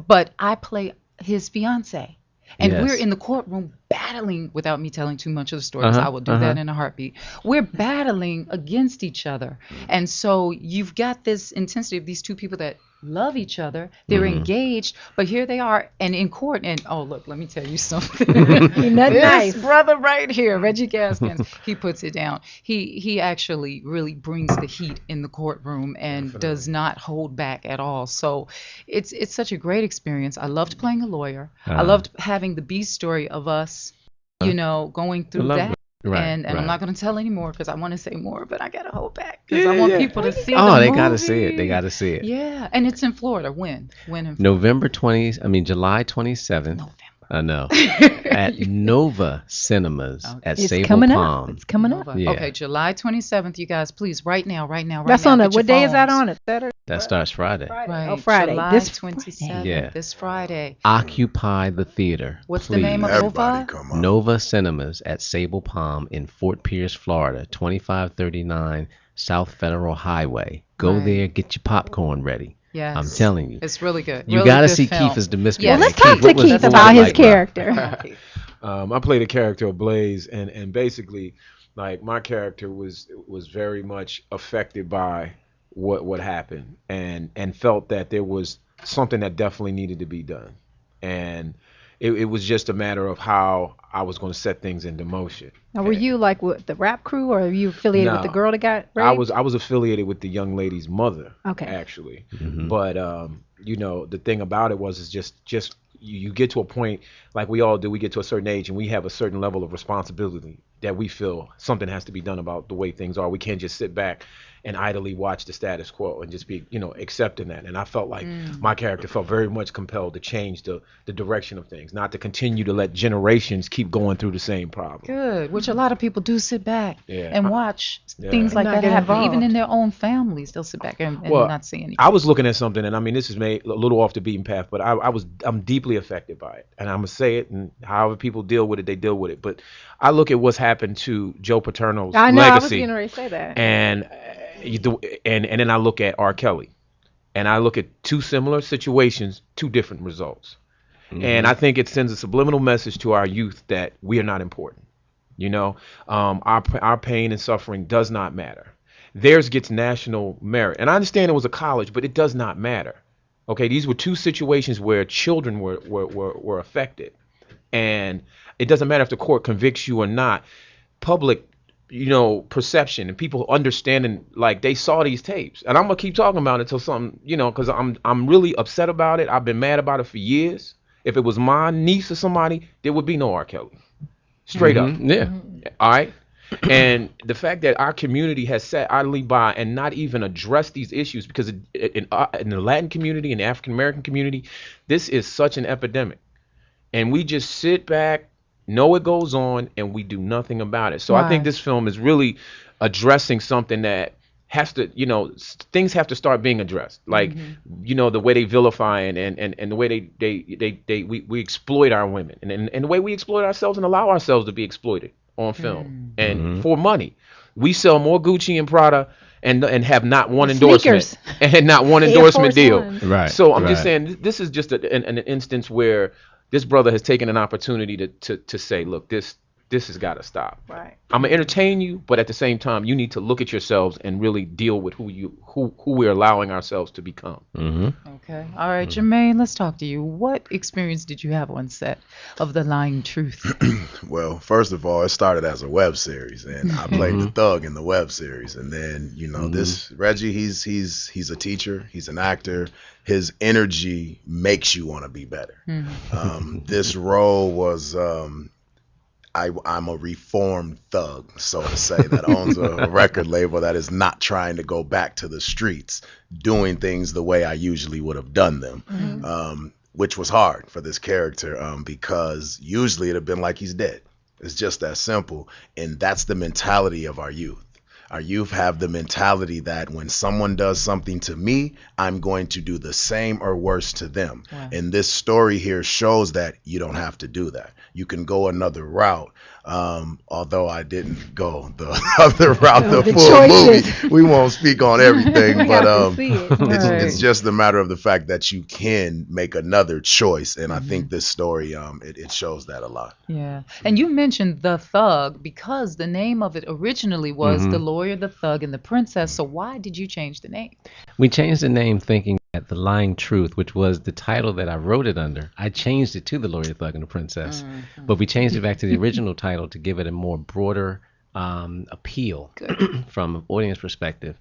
But I play his fiance, and we're Yes. in the courtroom battling. Without me telling too much of the story, because Uh-huh, I will do that in a heartbeat. We're battling against each other, and so you've got this intensity of these two people that love each other. They're engaged, but here they are, and in court. And oh, look, let me tell you something. Not This nice. brother right here, Reggie Gaskins, he puts it down. He actually really brings the heat in the courtroom and does not hold back at all. So it's such a great experience. I loved playing a lawyer. I loved having the B story of us, going through love that. it. Right, And I'm right. not going to tell anymore because I want to say more, but I got to hold back because I want people to see Oh, the they got to see it. movie. They got to see it. Yeah, and it's in Florida. When in July 27th. November. I know. At Nova Cinemas at It's Sable coming Palm. up. It's coming up. Nova. Yeah. Okay, July 27th, you guys, please, right now. That's now, on get your what day is that phones. on? It Saturday. That starts Friday. Right. Oh, Friday. July This 27th. Yeah. This Friday. Occupy the theater. What's please. the name of Everybody Nova? come on. Nova Cinemas at Sable Palm in Fort Pierce, Florida, 2539 South Federal Highway. Go Right. there, get your popcorn ready. Yes. I'm telling you. It's really good. You Really got to good see film. Keith as the mystery. Yeah. Man. Let's talk to what was- Keith what was about it his like, bro? character. I played a character of Blaze, and basically, like, my character was very much affected by what happened, and felt that there was something that definitely needed to be done, and it was just a matter of how I was going to set things into motion. Now, were you like with the rap crew, or are you affiliated with the No. girl that got raped? I was affiliated with the young lady's mother, Okay. actually. Mhm. But the thing about it is just you get to a point, like we all do, we get to a certain age and we have a certain level of responsibility that we feel something has to be done about the way things are. We can't just sit back and idly watch the status quo and just be, accepting that. And I felt like my character felt very much compelled to change the direction of things, not to continue to let generations keep going through the same problem. Good, which a lot of people do sit back Yeah. and watch Yeah. things like Not that get happen. involved. Even in their own families, they'll sit back and Well, not see anything. I was looking at something, and I mean, this is made a little off the beaten path, but I'm deeply affected by it, and I'm gonna say it, and however people deal with it, they deal with it. But I look at what's happened to Joe Paterno's I know. I was legacy, getting ready to say that. and then I look at R. Kelly, and I look at two similar situations, two different results, and I think it sends a subliminal message to our youth that we are not important. Our pain and suffering does not matter. Theirs gets national merit. And I understand it was a college, but it does not matter. Okay, these were two situations where children were affected. And it doesn't matter if the court convicts you or not. Public, perception and people understanding, like, they saw these tapes. And I'm going to keep talking about it until something, because I'm really upset about it. I've been mad about it for years. If it was my niece or somebody, there would be no R. Kelly. Straight up. Yeah. All right. And the fact that our community has sat idly by and not even addressed these issues, because in the Latin community and the African American community, this is such an epidemic. And we just sit back, know it goes on, and we do nothing about it. So I think Right. this film is really addressing something that has to, things have to start being addressed. Like, the way they vilify and the way we exploit our women and the way we exploit ourselves and allow ourselves to be exploited on film and for money. We sell more Gucci and Prada and have not one endorsement Sneakers. and not one Air endorsement Force deal. Ones. Right. So I'm right. just saying this is just an instance where this brother has taken an opportunity to say, look, this has got to stop. Right. I'm gonna entertain you, but at the same time, you need to look at yourselves and really deal with who we're allowing ourselves to become. Okay. All right, Jermaine, let's talk to you. What experience did you have on set of The Lying Truth? Well, first of all, it started as a web series, and I played the thug in the web series. And then, this Reggie, he's a teacher, he's an actor. His energy makes you want to be better. This role was I'm a reformed thug, so to say, that owns a record label that is not trying to go back to the streets, doing things the way I usually would have done them, which was hard for this character because usually it'd have been like he's dead. It's just that simple, and that's the mentality of our youth. Our youth have the mentality that when someone does something to me, I'm going to do the same or worse to them. Wow. And this story here shows that you don't have to do that. You can go another route. Although I didn't go the other route, the full choices. movie. We won't speak on everything, We but have to see it. it's just a matter of the fact that you can make another choice. And I think this story, it shows that a lot. Yeah. And you mentioned The Thug because the name of it originally was The Lawyer, the Thug, and the Princess. So why did you change the name? We changed the name thinking that The Lying Truth, which was the title that I wrote it under, I changed it to The Lawyer, the Thug, and the Princess. But we changed it back to the original title to give it a more broader appeal from an audience perspective.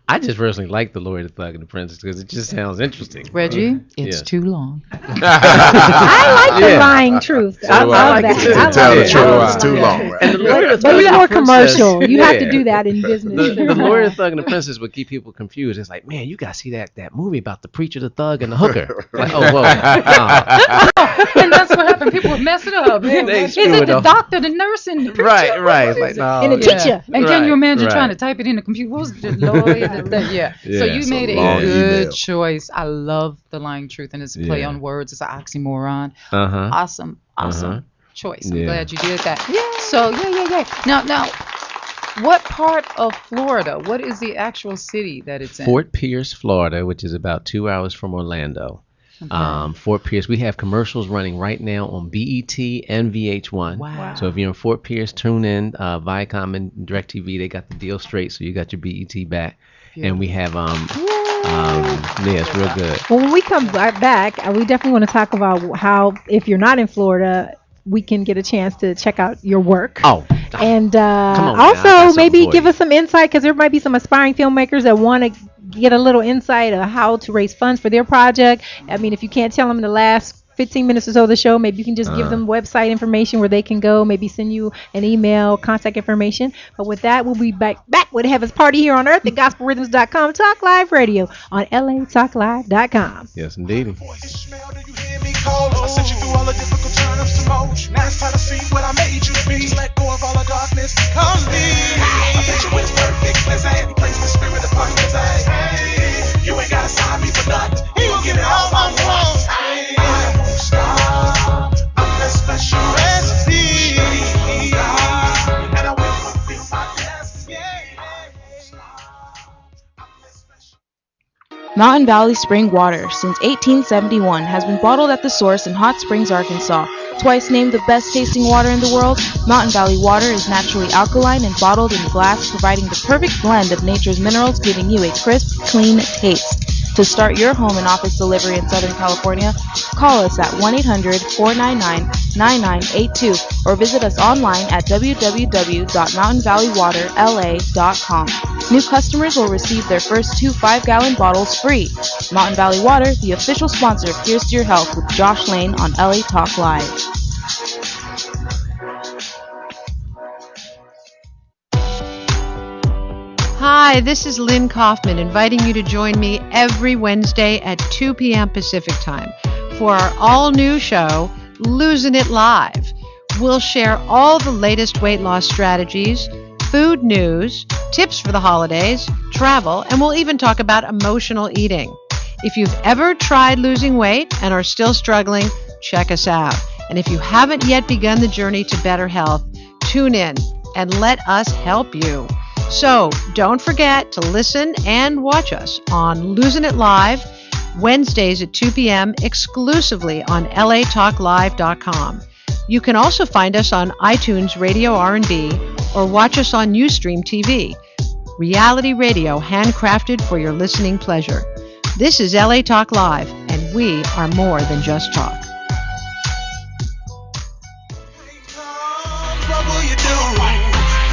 I just personally like The Lawyer, the Thug, and the Princess because it just sounds interesting. Reggie, it's too long. I like The Lying Truth. I love that. To tell the truth, it's too long. Right? And The Lawyer, the But Thug, it's and more the Princess, commercial. You have to do that in business. The Lawyer, the Thug, and the Princess would keep people confused. It's like, man, you got to see that movie about the preacher, the thug, and the hooker. Like, oh, whoa. And that's what happened. People would mess it up. Is it the doctor, the nurse, and the preacher? Right. What It's like, is it? no. And the teacher. And can you imagine Right. trying to type it in the computer? What was the lawyer? Yeah. So Yeah, you it's a made a long good email. choice. I love The Lying Truth, and it's a play Yeah. on words. It's an oxymoron. Uh-huh. Awesome choice. I'm Yeah. glad you did that. So, yeah. Now, what part of Florida? What is the actual city that it's in? Fort Pierce, Florida, which is about 2 hours from Orlando. Fort Pierce, we have commercials running right now on BET and VH1. Wow. So if you're in Fort Pierce, tune in. Viacom and DirecTV, they got the deal straight, so you got your BET back. And we have it's real good. Well, when we come back, we definitely want to talk about how, if you're not in Florida, we can get a chance to check out your work. Oh, and on, man. I got also something maybe for give you. us some insight, because there might be some aspiring filmmakers that want to get a little insight of how to raise funds for their project. I mean, if you can't tell them in the last 15 minutes or so of the show, maybe you can just give them website information where they can go, maybe send you an email, contact information. But with that, we'll be back with Heaven's Party here on Earth at gospelrhythms.com, Talk Live Radio on latalklive.com. Yes, indeed. I sent you through all the difficult turn-ups to motion. Now it's time to see what I made you be. Just let go of all the darkness. Come me. I bet you it's perfect. Let's any place the spirit of abundance. Hey, you ain't gotta sign me for nothing. He gon' give it all I want. I won't stop. I'm that special recipe. And I will fulfill my destiny. Mountain Valley Spring Water, since 1871, has been bottled at the source in Hot Springs, Arkansas. Twice named the best tasting water in the world, Mountain Valley water is naturally alkaline and bottled in glass, providing the perfect blend of nature's minerals, giving you a crisp, clean taste. To start your home and office delivery in Southern California, call us at 1-800-499-9982 or visit us online at www.mountainvalleywaterla.com. New customers will receive their first 2 5-gallon bottles free. Mountain Valley Water, the official sponsor of Here's to Your Health with Josh Lane on LA Talk Live. Hi, this is Lynn Kaufman inviting you to join me every Wednesday at 2 p.m. Pacific Time for our all-new show, Losing It Live. We'll share all the latest weight loss strategies, food news, tips for the holidays, travel, and we'll even talk about emotional eating. If you've ever tried losing weight and are still struggling, check us out. And if you haven't yet begun the journey to better health, tune in and let us help you. So don't forget to listen and watch us on Losing It Live, Wednesdays at 2 p.m. exclusively on latalklive.com. You can also find us on iTunes Radio R&B or watch us on Ustream TV. Reality radio handcrafted for your listening pleasure. This is LA Talk Live, and we are more than just talk. What will you do?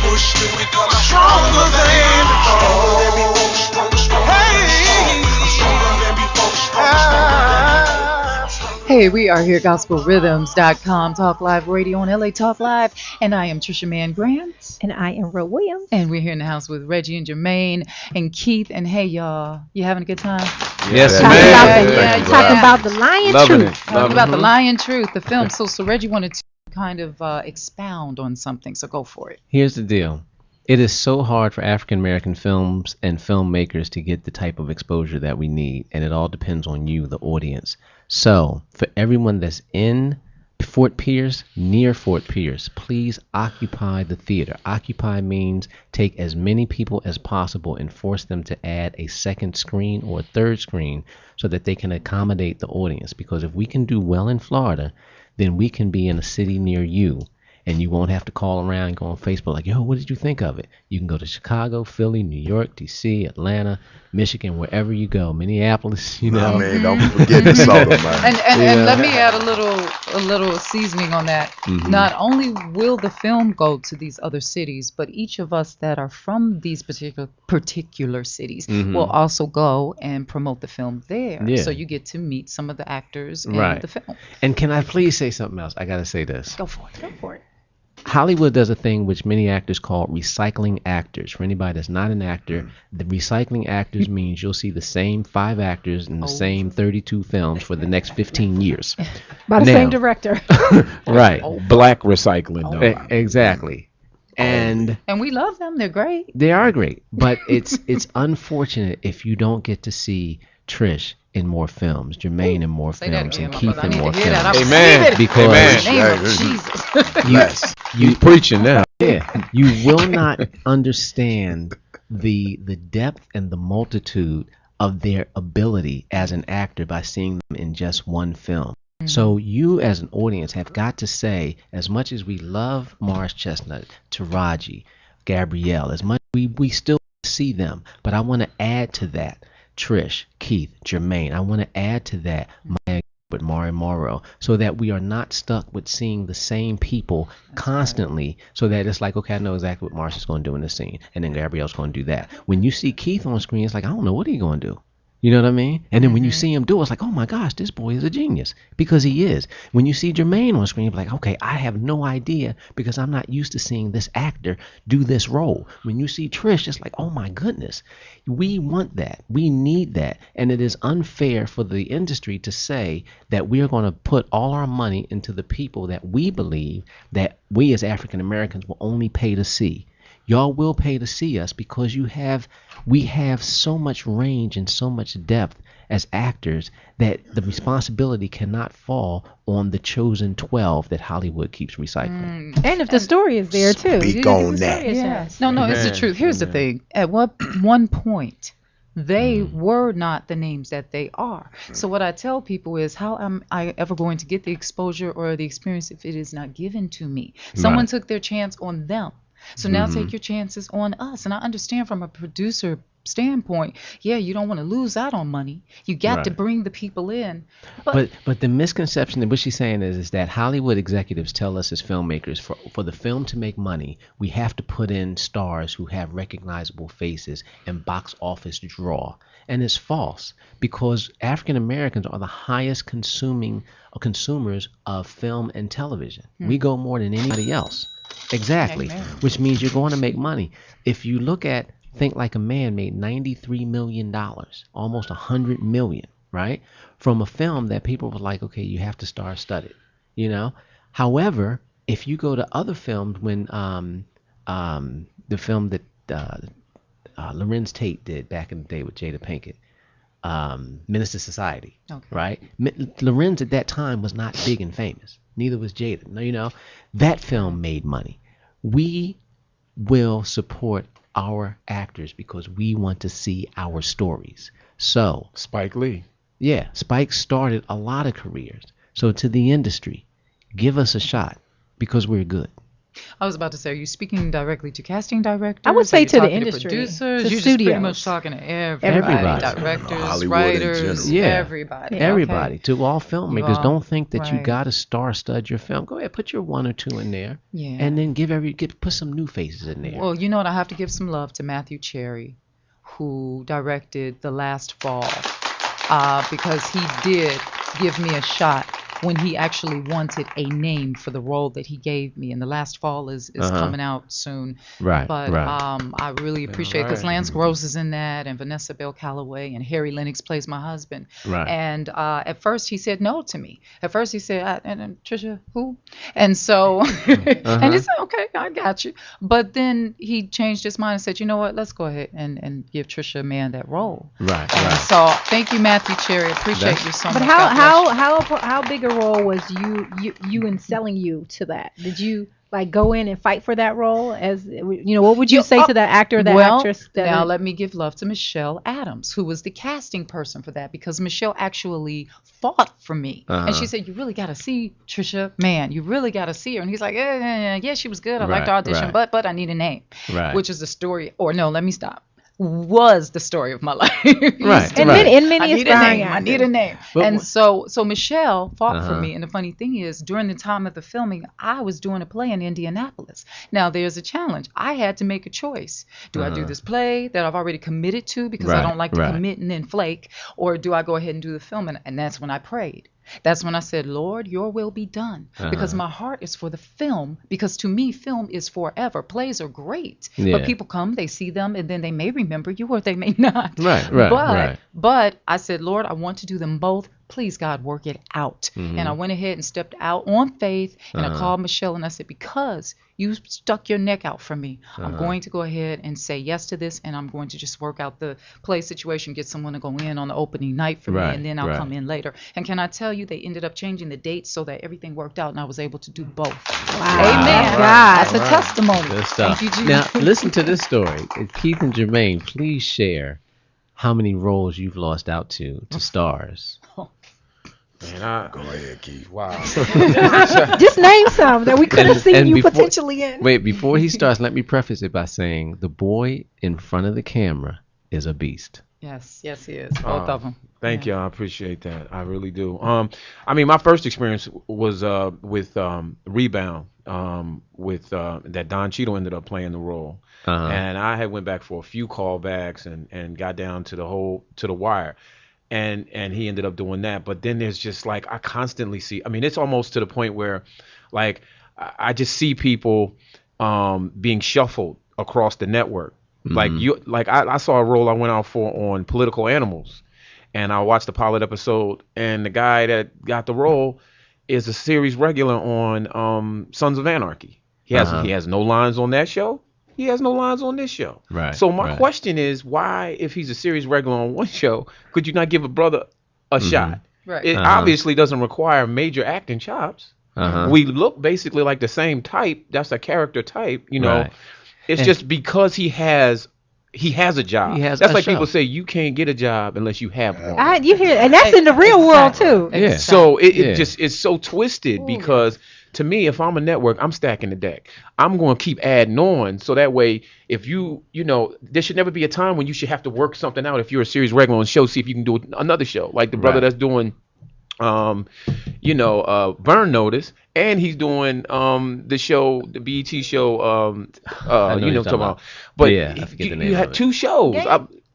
Push through it, 'cause I'm stronger than before. Hey, we are here at gospelrhythms.com, Talk Live Radio on LA Talk Live, and I am Trisha Mann Grant. And I am Ro Williams. And we're here in the house with Reggie and Jermaine and Keith. And hey, y'all, you having a good time? Yes, man. Talking about the Lion Truth. Talking about the Lion Truth, the film. So Reggie wanted to kind of expound on something, so go for it. Here's the deal. It is so hard for African American films and filmmakers to get the type of exposure that we need, and it all depends on you, the audience. So, for everyone that's in Fort Pierce, near Fort Pierce, please occupy the theater. Occupy means take as many people as possible and force them to add a second screen or a third screen so that they can accommodate the audience. Because if we can do well in Florida, then we can be in a city near you. And you won't have to call around and go on Facebook like, yo, what did you think of it? You can go to Chicago, Philly, New York, D.C., Atlanta, Michigan, wherever you go, Minneapolis, you know. I mean, don't forget the soda, man. And let me add a little seasoning on that. Mhm. Not only will the film go to these other cities, but each of us that are from these particular cities Mhm. will also go and promote the film there. Yeah. So you get to meet some of the actors in Right. the film. And can I please say something else? I got to say this. Go for it. Go for it. Hollywood does a thing which many actors call recycling actors. For anybody that's not an actor, the recycling actors means you'll see the same 5 actors in the same 32 films for the next 15 years. By the Now- same director. Right. Black recycling, though. Exactly. And And we love them. They're great. they are great, but it's unfortunate if you don't get to see Trish in more films, Jermaine in more Say that films, again, and my Keith brother. I in need more to hear that. I films. receive Amen. it. Because In the name of Jesus. Yes. you Preaching now. yeah, you will not understand the depth and the multitude of their ability as an actor by seeing them in just one film. So you as an audience have got to say, as much as we love Morris Chestnut, Taraji, Gabrielle, as much we still see them, but I want to add to that Trish, Keith, Jermaine. I want to add to that Maya Gilbert, Mari Morrow, so that we are not stuck with seeing the same people constantly, so that it's like, okay, I know exactly what Morris is going to do in this scene, and then Gabrielle's going to do that. When you see Keith on screen, it's like, I don't know what he's going to do. You know what I mean? And then when you see him do it, it's like, oh my gosh, this boy is a genius. Because he is. When you see Jermaine on screen, you're like, okay, I have no idea because I'm not used to seeing this actor do this role. When you see Trish, it's like, oh my goodness. We want that. We need that. And it is unfair for the industry to say that we are going to put all our money into the people that we believe that we as African Americans will only pay to see. Y'all will pay to see us because we have so much range and so much depth as actors that the responsibility cannot fall on the chosen 12 that Hollywood keeps recycling. And if the story is there too. Speak on that. Yes. No, it's the Amen. truth. Here's the thing. At one point, they were not the names that they are. So what I tell people is, how am I ever going to get the exposure or the experience if it is not given to me? Someone Right. took their chance on them. So now take your chances on us. And I understand from a producer standpoint, yeah, you don't want to lose out on money. You got to Right. bring the people in. But the misconception that what she's saying is that Hollywood executives tell us as filmmakers for the film to make money, we have to put in stars who have recognizable faces and box office draw. And it's false because African Americans are the highest consumers of film and television. We go more than anybody else. Exactly. Amen. Which means you're going to make money. If you look at Think Like a Man made $93 million, almost $100 million, right? From a film that people were like, okay, you have to star-studded, you know? However, if you go to other films, when the film that Lorenz Tate did back in the day with Jada Pinkett, Minister Society, Okay. right? Lorenz at that time was not big and famous. Neither was Jada. No, you know, that film made money. We will support our actors because we want to see our stories. So Spike Lee. yeah, Spike started a lot of careers. So to the industry, give us a shot because we're good. I was about to say, are you speaking directly to casting directors? I would say Are you to the talking industry, producers. to You're just pretty studios. much talking to Everybody. directors, Hollywood in writers, general. Yeah. everybody. Everybody, Okay. to all filmmakers, all- don't think that you right. got to star-stud your film. Go ahead, put your 1 or 2 in there, Yeah. and then put some new faces in there. Well, you know what? I have to give some love to Matthew Cherry, who directed The Last Fall, because he did give me a shot when he actually wanted a name for the role that he gave me. And The Last Fall is coming out soon. Right, But right. I really appreciate because Lance Gross is in that, and Vanessa Bell Calloway, and Harry Lennox plays my husband. Right. And at first he said no to me. At first he said, and Trisha, who? And so, and he said, okay, I got you. But then he changed his mind and said, you know what, let's go ahead and give Trisha Mann that role. Right. So thank you, Matthew Cherry. Appreciate you so much. But how big a role was you in selling you to that? Did you like go in and fight for that role? As what would you say to that actor or that actress? Now let me give love to Michelle Adams, who was the casting person for that, because Michelle actually fought for me, and she said, "You really got to see Trisha Mann. You really got to see her." And he's like, "Yeah, she was good. I liked the audition, but I need a name," which is the story. Or no, let me stop. Was the story of my life. Right. And many aspiring actors. I need a name. And so Michelle fought for me. And the funny thing is, during the time of the filming, I was doing a play in Indianapolis. Now, there's a challenge. I had to make a choice. Do I do this play that I've already committed to because I don't like to commit and then flake, or do I go ahead and do the film? And that's when I prayed. That's when I said, Lord, your will be done, because my heart is for the film, because to me, film is forever. Plays are great, but people come, they see them, and then they may remember you or they may not. But I said, Lord, I want to do them both. Please, God, work it out. And I went ahead and stepped out on faith, and I called Michelle and I said, because you stuck your neck out for me, I'm going to go ahead and say yes to this, and I'm going to just work out the play situation, get someone to go in on the opening night for me, and then I'll come in later. And can I tell you, they ended up changing the dates so that everything worked out, and I was able to do both. Wow. Amen. God. That's a testimony. Good stuff. Thank you, Jesus. Now, listen to this story. Keith and Jermaine, please share how many roles you've lost out to stars. Man, Go ahead, Keith. Wow. Just name some that we could have seen you potentially in. Wait, before he starts, let me preface it by saying the boy in front of the camera is a beast. Yes, he is. Both of them. Thank you. I appreciate that. I really do. I mean, my first experience was with Rebound, with that Don Cheadle ended up playing the role, and I had went back for a few callbacks and got down to the wire. And he ended up doing that. But then there's just like, I constantly see, I mean, it's almost to the point where like I just see people being shuffled across the network. Like I saw a role I went out for on Political Animals, and I watched the pilot episode, and the guy that got the role is a series regular on Sons of Anarchy. He has no lines on that show. He has no lines on this show. Right. So my question is, why, if he's a series regular on one show, could you not give a brother a shot? Right. It obviously doesn't require major acting chops. We look basically like the same type. That's a character type, you know. Right. It's just because he has a job. He has that's a like show. people say you can't get a job unless you have one. You hear, and that's in the real world too. Yeah. So it just it's so twisted because to me, if I'm a network, I'm stacking the deck. I'm going to keep adding on, so that way, if you know, there should never be a time when you should have to work something out. If you're a series regular on show, see if you can do another show, like the brother that's doing, Burn Notice, and he's doing the show, the BET show, you know, talking about. But yeah, I forget the name you had of it. two shows.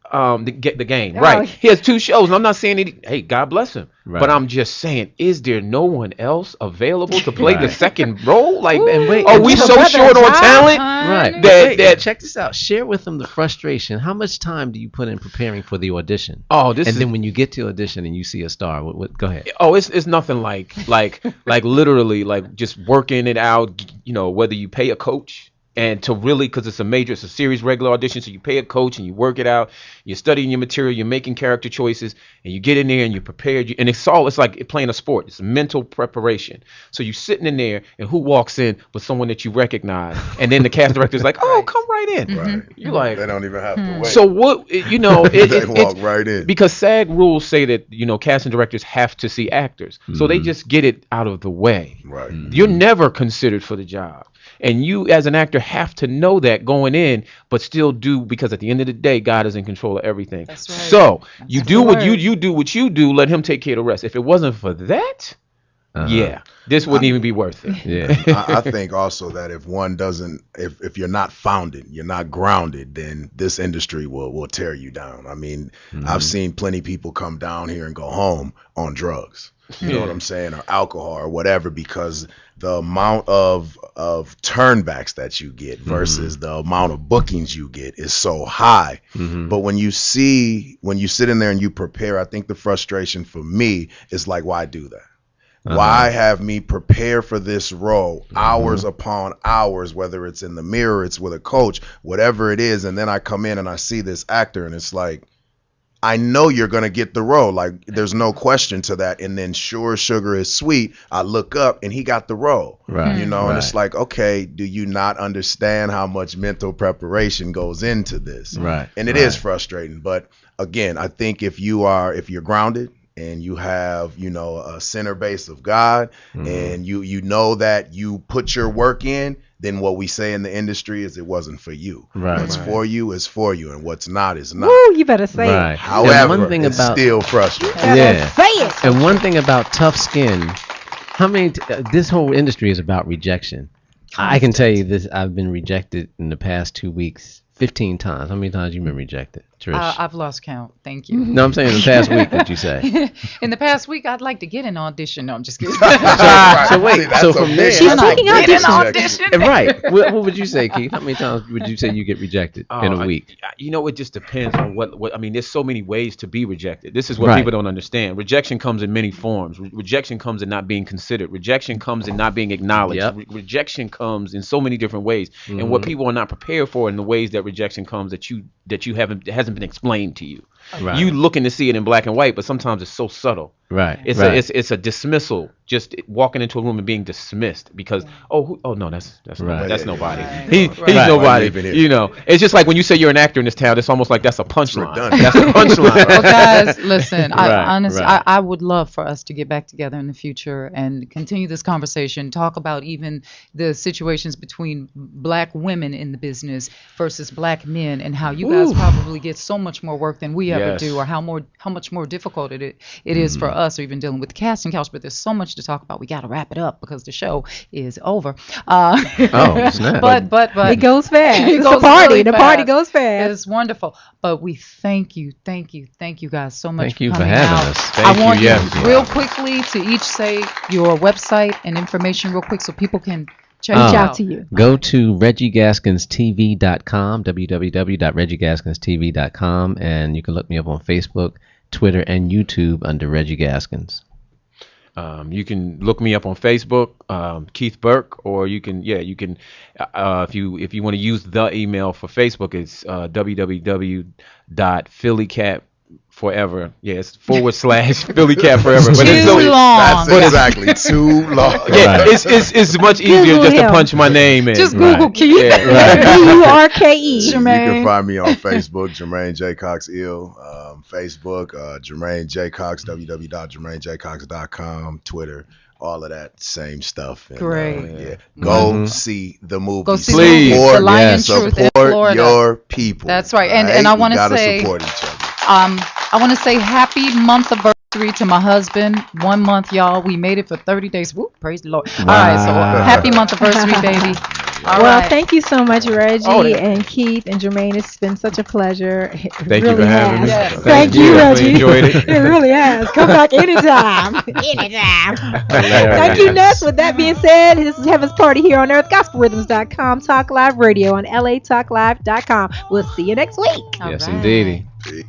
The game, right? He has two shows, and I'm not saying hey, God bless him, but I'm just saying, is there no one else available to play the second role? Like, are we so short on talent? Right. That check this out. Share with them the frustration. How much time do you put in preparing for the audition? Then when you get to audition and you see a star, what go ahead. It's nothing like literally like just working it out. You know, whether you pay a coach. And to really, because it's a series regular audition, so you pay a coach and you work it out. You're studying your material, you're making character choices, and you get in there and you're prepared. And it's like playing a sport. It's mental preparation. So you're sitting in there, and who walks in but someone that you recognize? And then the cast director's like, "Oh, come right in." Right. You're like, they don't even have to wait. So what? You know, they walk right in because SAG rules say that casting directors have to see actors, so they just get it out of the way. Right. You're never considered for the job. And you, as an actor, have to know that going in, but still do, because at the end of the day, God is in control of everything. That's right. So you do what you do what you do. Let Him take care of the rest. If it wasn't for that, this wouldn't even be worth it. Yeah. I think also that if you're not founded, you're not grounded, then this industry will tear you down. I mean, I've seen plenty of people come down here and go home on drugs. You know what I'm saying, or alcohol or whatever, because the amount of turnbacks that you get versus the amount of bookings you get is so high. But when you sit in there and you prepare, I think the frustration for me is like, why do that? Why have me prepare for this role hours upon hours, whether it's in the mirror, it's with a coach, whatever it is, and then I come in and I see this actor and it's like, I know you're going to get the role. Like, there's no question to that. And then sure, sugar is sweet. I look up and he got the role. Right. You know, and it's like, okay, do you not understand how much mental preparation goes into this? Right. And it is frustrating. But again, I think if you're grounded, and you have, you know, a center base of God, and you know that you put your work in, then what we say in the industry is it wasn't for you. Right. What's for you is for you, and what's not is not. Woo, you better say it. However, one thing it's about, still frustrating. Say it. And one thing about tough skin, this whole industry is about rejection. I can tell you this, I've been rejected in the past 2 weeks 15 times. How many times you been rejected, Trish? I've lost count. Thank you. No, I'm saying in the past week, did you say? In the past week, I'd like to get an audition. No, I'm just kidding. So wait, so from there, she's taking audition. Right. What would you say, Keith? How many times would you say you get rejected in a week? You know, it just depends on what. I mean, there's so many ways to be rejected. This is what people don't understand. Rejection comes in many forms. Rejection comes in not being considered. Rejection comes in not being acknowledged. Rejection comes in so many different ways. And what people are not prepared for in the ways that rejection comes that hasn't been explained to you. Right. You looking to see it in black and white, but sometimes it's so subtle. Right. It's a dismissal. Just walking into a room and being dismissed because no, that's nobody. He's nobody. You know, it's just like when you say you're an actor in this town. It's almost like that's a punchline. That's a punchline. Well, guys, listen. Honestly, I would love for us to get back together in the future and continue this conversation. Talk about even the situations between black women in the business versus black men, and how you guys probably get so much more work than we ever do, or how much more difficult it is for us, or even dealing with the casting couch. But there's so much to talk about. We got to wrap it up because the show is over. Snap. But it goes fast. It it's goes a party. Really the fast. Party goes fast. It's wonderful. But we thank you guys so much. Thank you for coming having out. us. I want you real quickly to each say your website and information real quick so people can reach out to you. Go to ReggieGaskinsTV.com, www.ReggieGaskinsTV.com, and you can look me up on Facebook, Twitter, and YouTube under Reggie Gaskins. You can look me up on Facebook, Keith Burke, or you can if you want to use the email for Facebook, it's www.phillycatforever. It's / Philly Cat Forever. But it's too long. That's exactly too long. Yeah, it's much easier Google just him. to punch my name in. Just Google Keith. Burke. You can find me on Facebook, Jermaine J. Cox Ill. Facebook, Jermaine J. Cox, www.jermainejcox.com. Twitter, all of that same stuff. And, Great. Go see the movie. Go see Please. The Lion Truth in Support Florida. your people. That's right. And I want to say, support each other. I want to say happy month anniversary to my husband. 1 month, y'all. We made it for 30 days. Woo, praise the Lord. All right, so happy month anniversary, baby. Thank you so much, Reggie and Keith and Jermaine. It's been such a pleasure. Thank you for having me. Yes. Thank you, Reggie. Really enjoyed it. It really has. Come back anytime. Thank you, Ness. With that being said, this is Heaven's Party here on Earth, GospelRhythms.com, Talk Live Radio on LATalkLive.com. We'll see you next week. Yes, indeedy. Peace.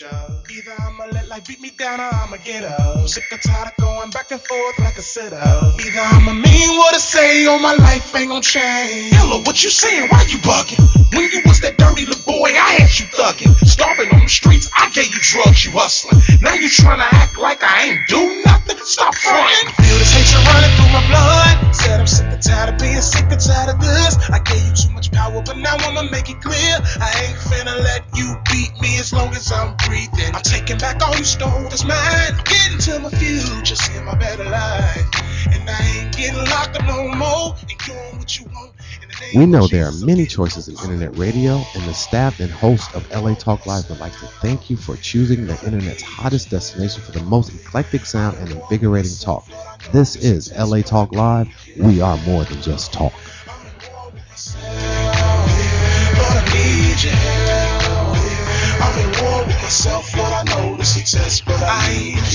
Either I'ma let life beat me down or I'ma get up. Sick or tired of going back and forth like a sit-up. Either I'ma mean what I say or my life ain't gon' change. Hello, what you saying? Why you bugging? When you was that dirty little boy, I had you thugging. Starving on the streets, I gave you drugs, you hustling. Now you tryna act like I ain't do nothing? Stop fronting. Feel this hatred running through my blood. Said I'm sick and tired of being sick and tired of this. I gave you too much power, but now I'ma make it clear. I ain't finna let you beat me as long as I'm breathing. I'm taking back all you stole that's mine. Getting to my future, seeing my better life. And I ain't getting locked up no more. And doing what you want. We know there are many choices in internet radio, and the staff and host of LA Talk Live would like to thank you for choosing the internet's hottest destination for the most eclectic sound and invigorating talk. This is LA Talk Live. We are more than just talk. I'm in war with myself, Lord, I know the success, but I ain't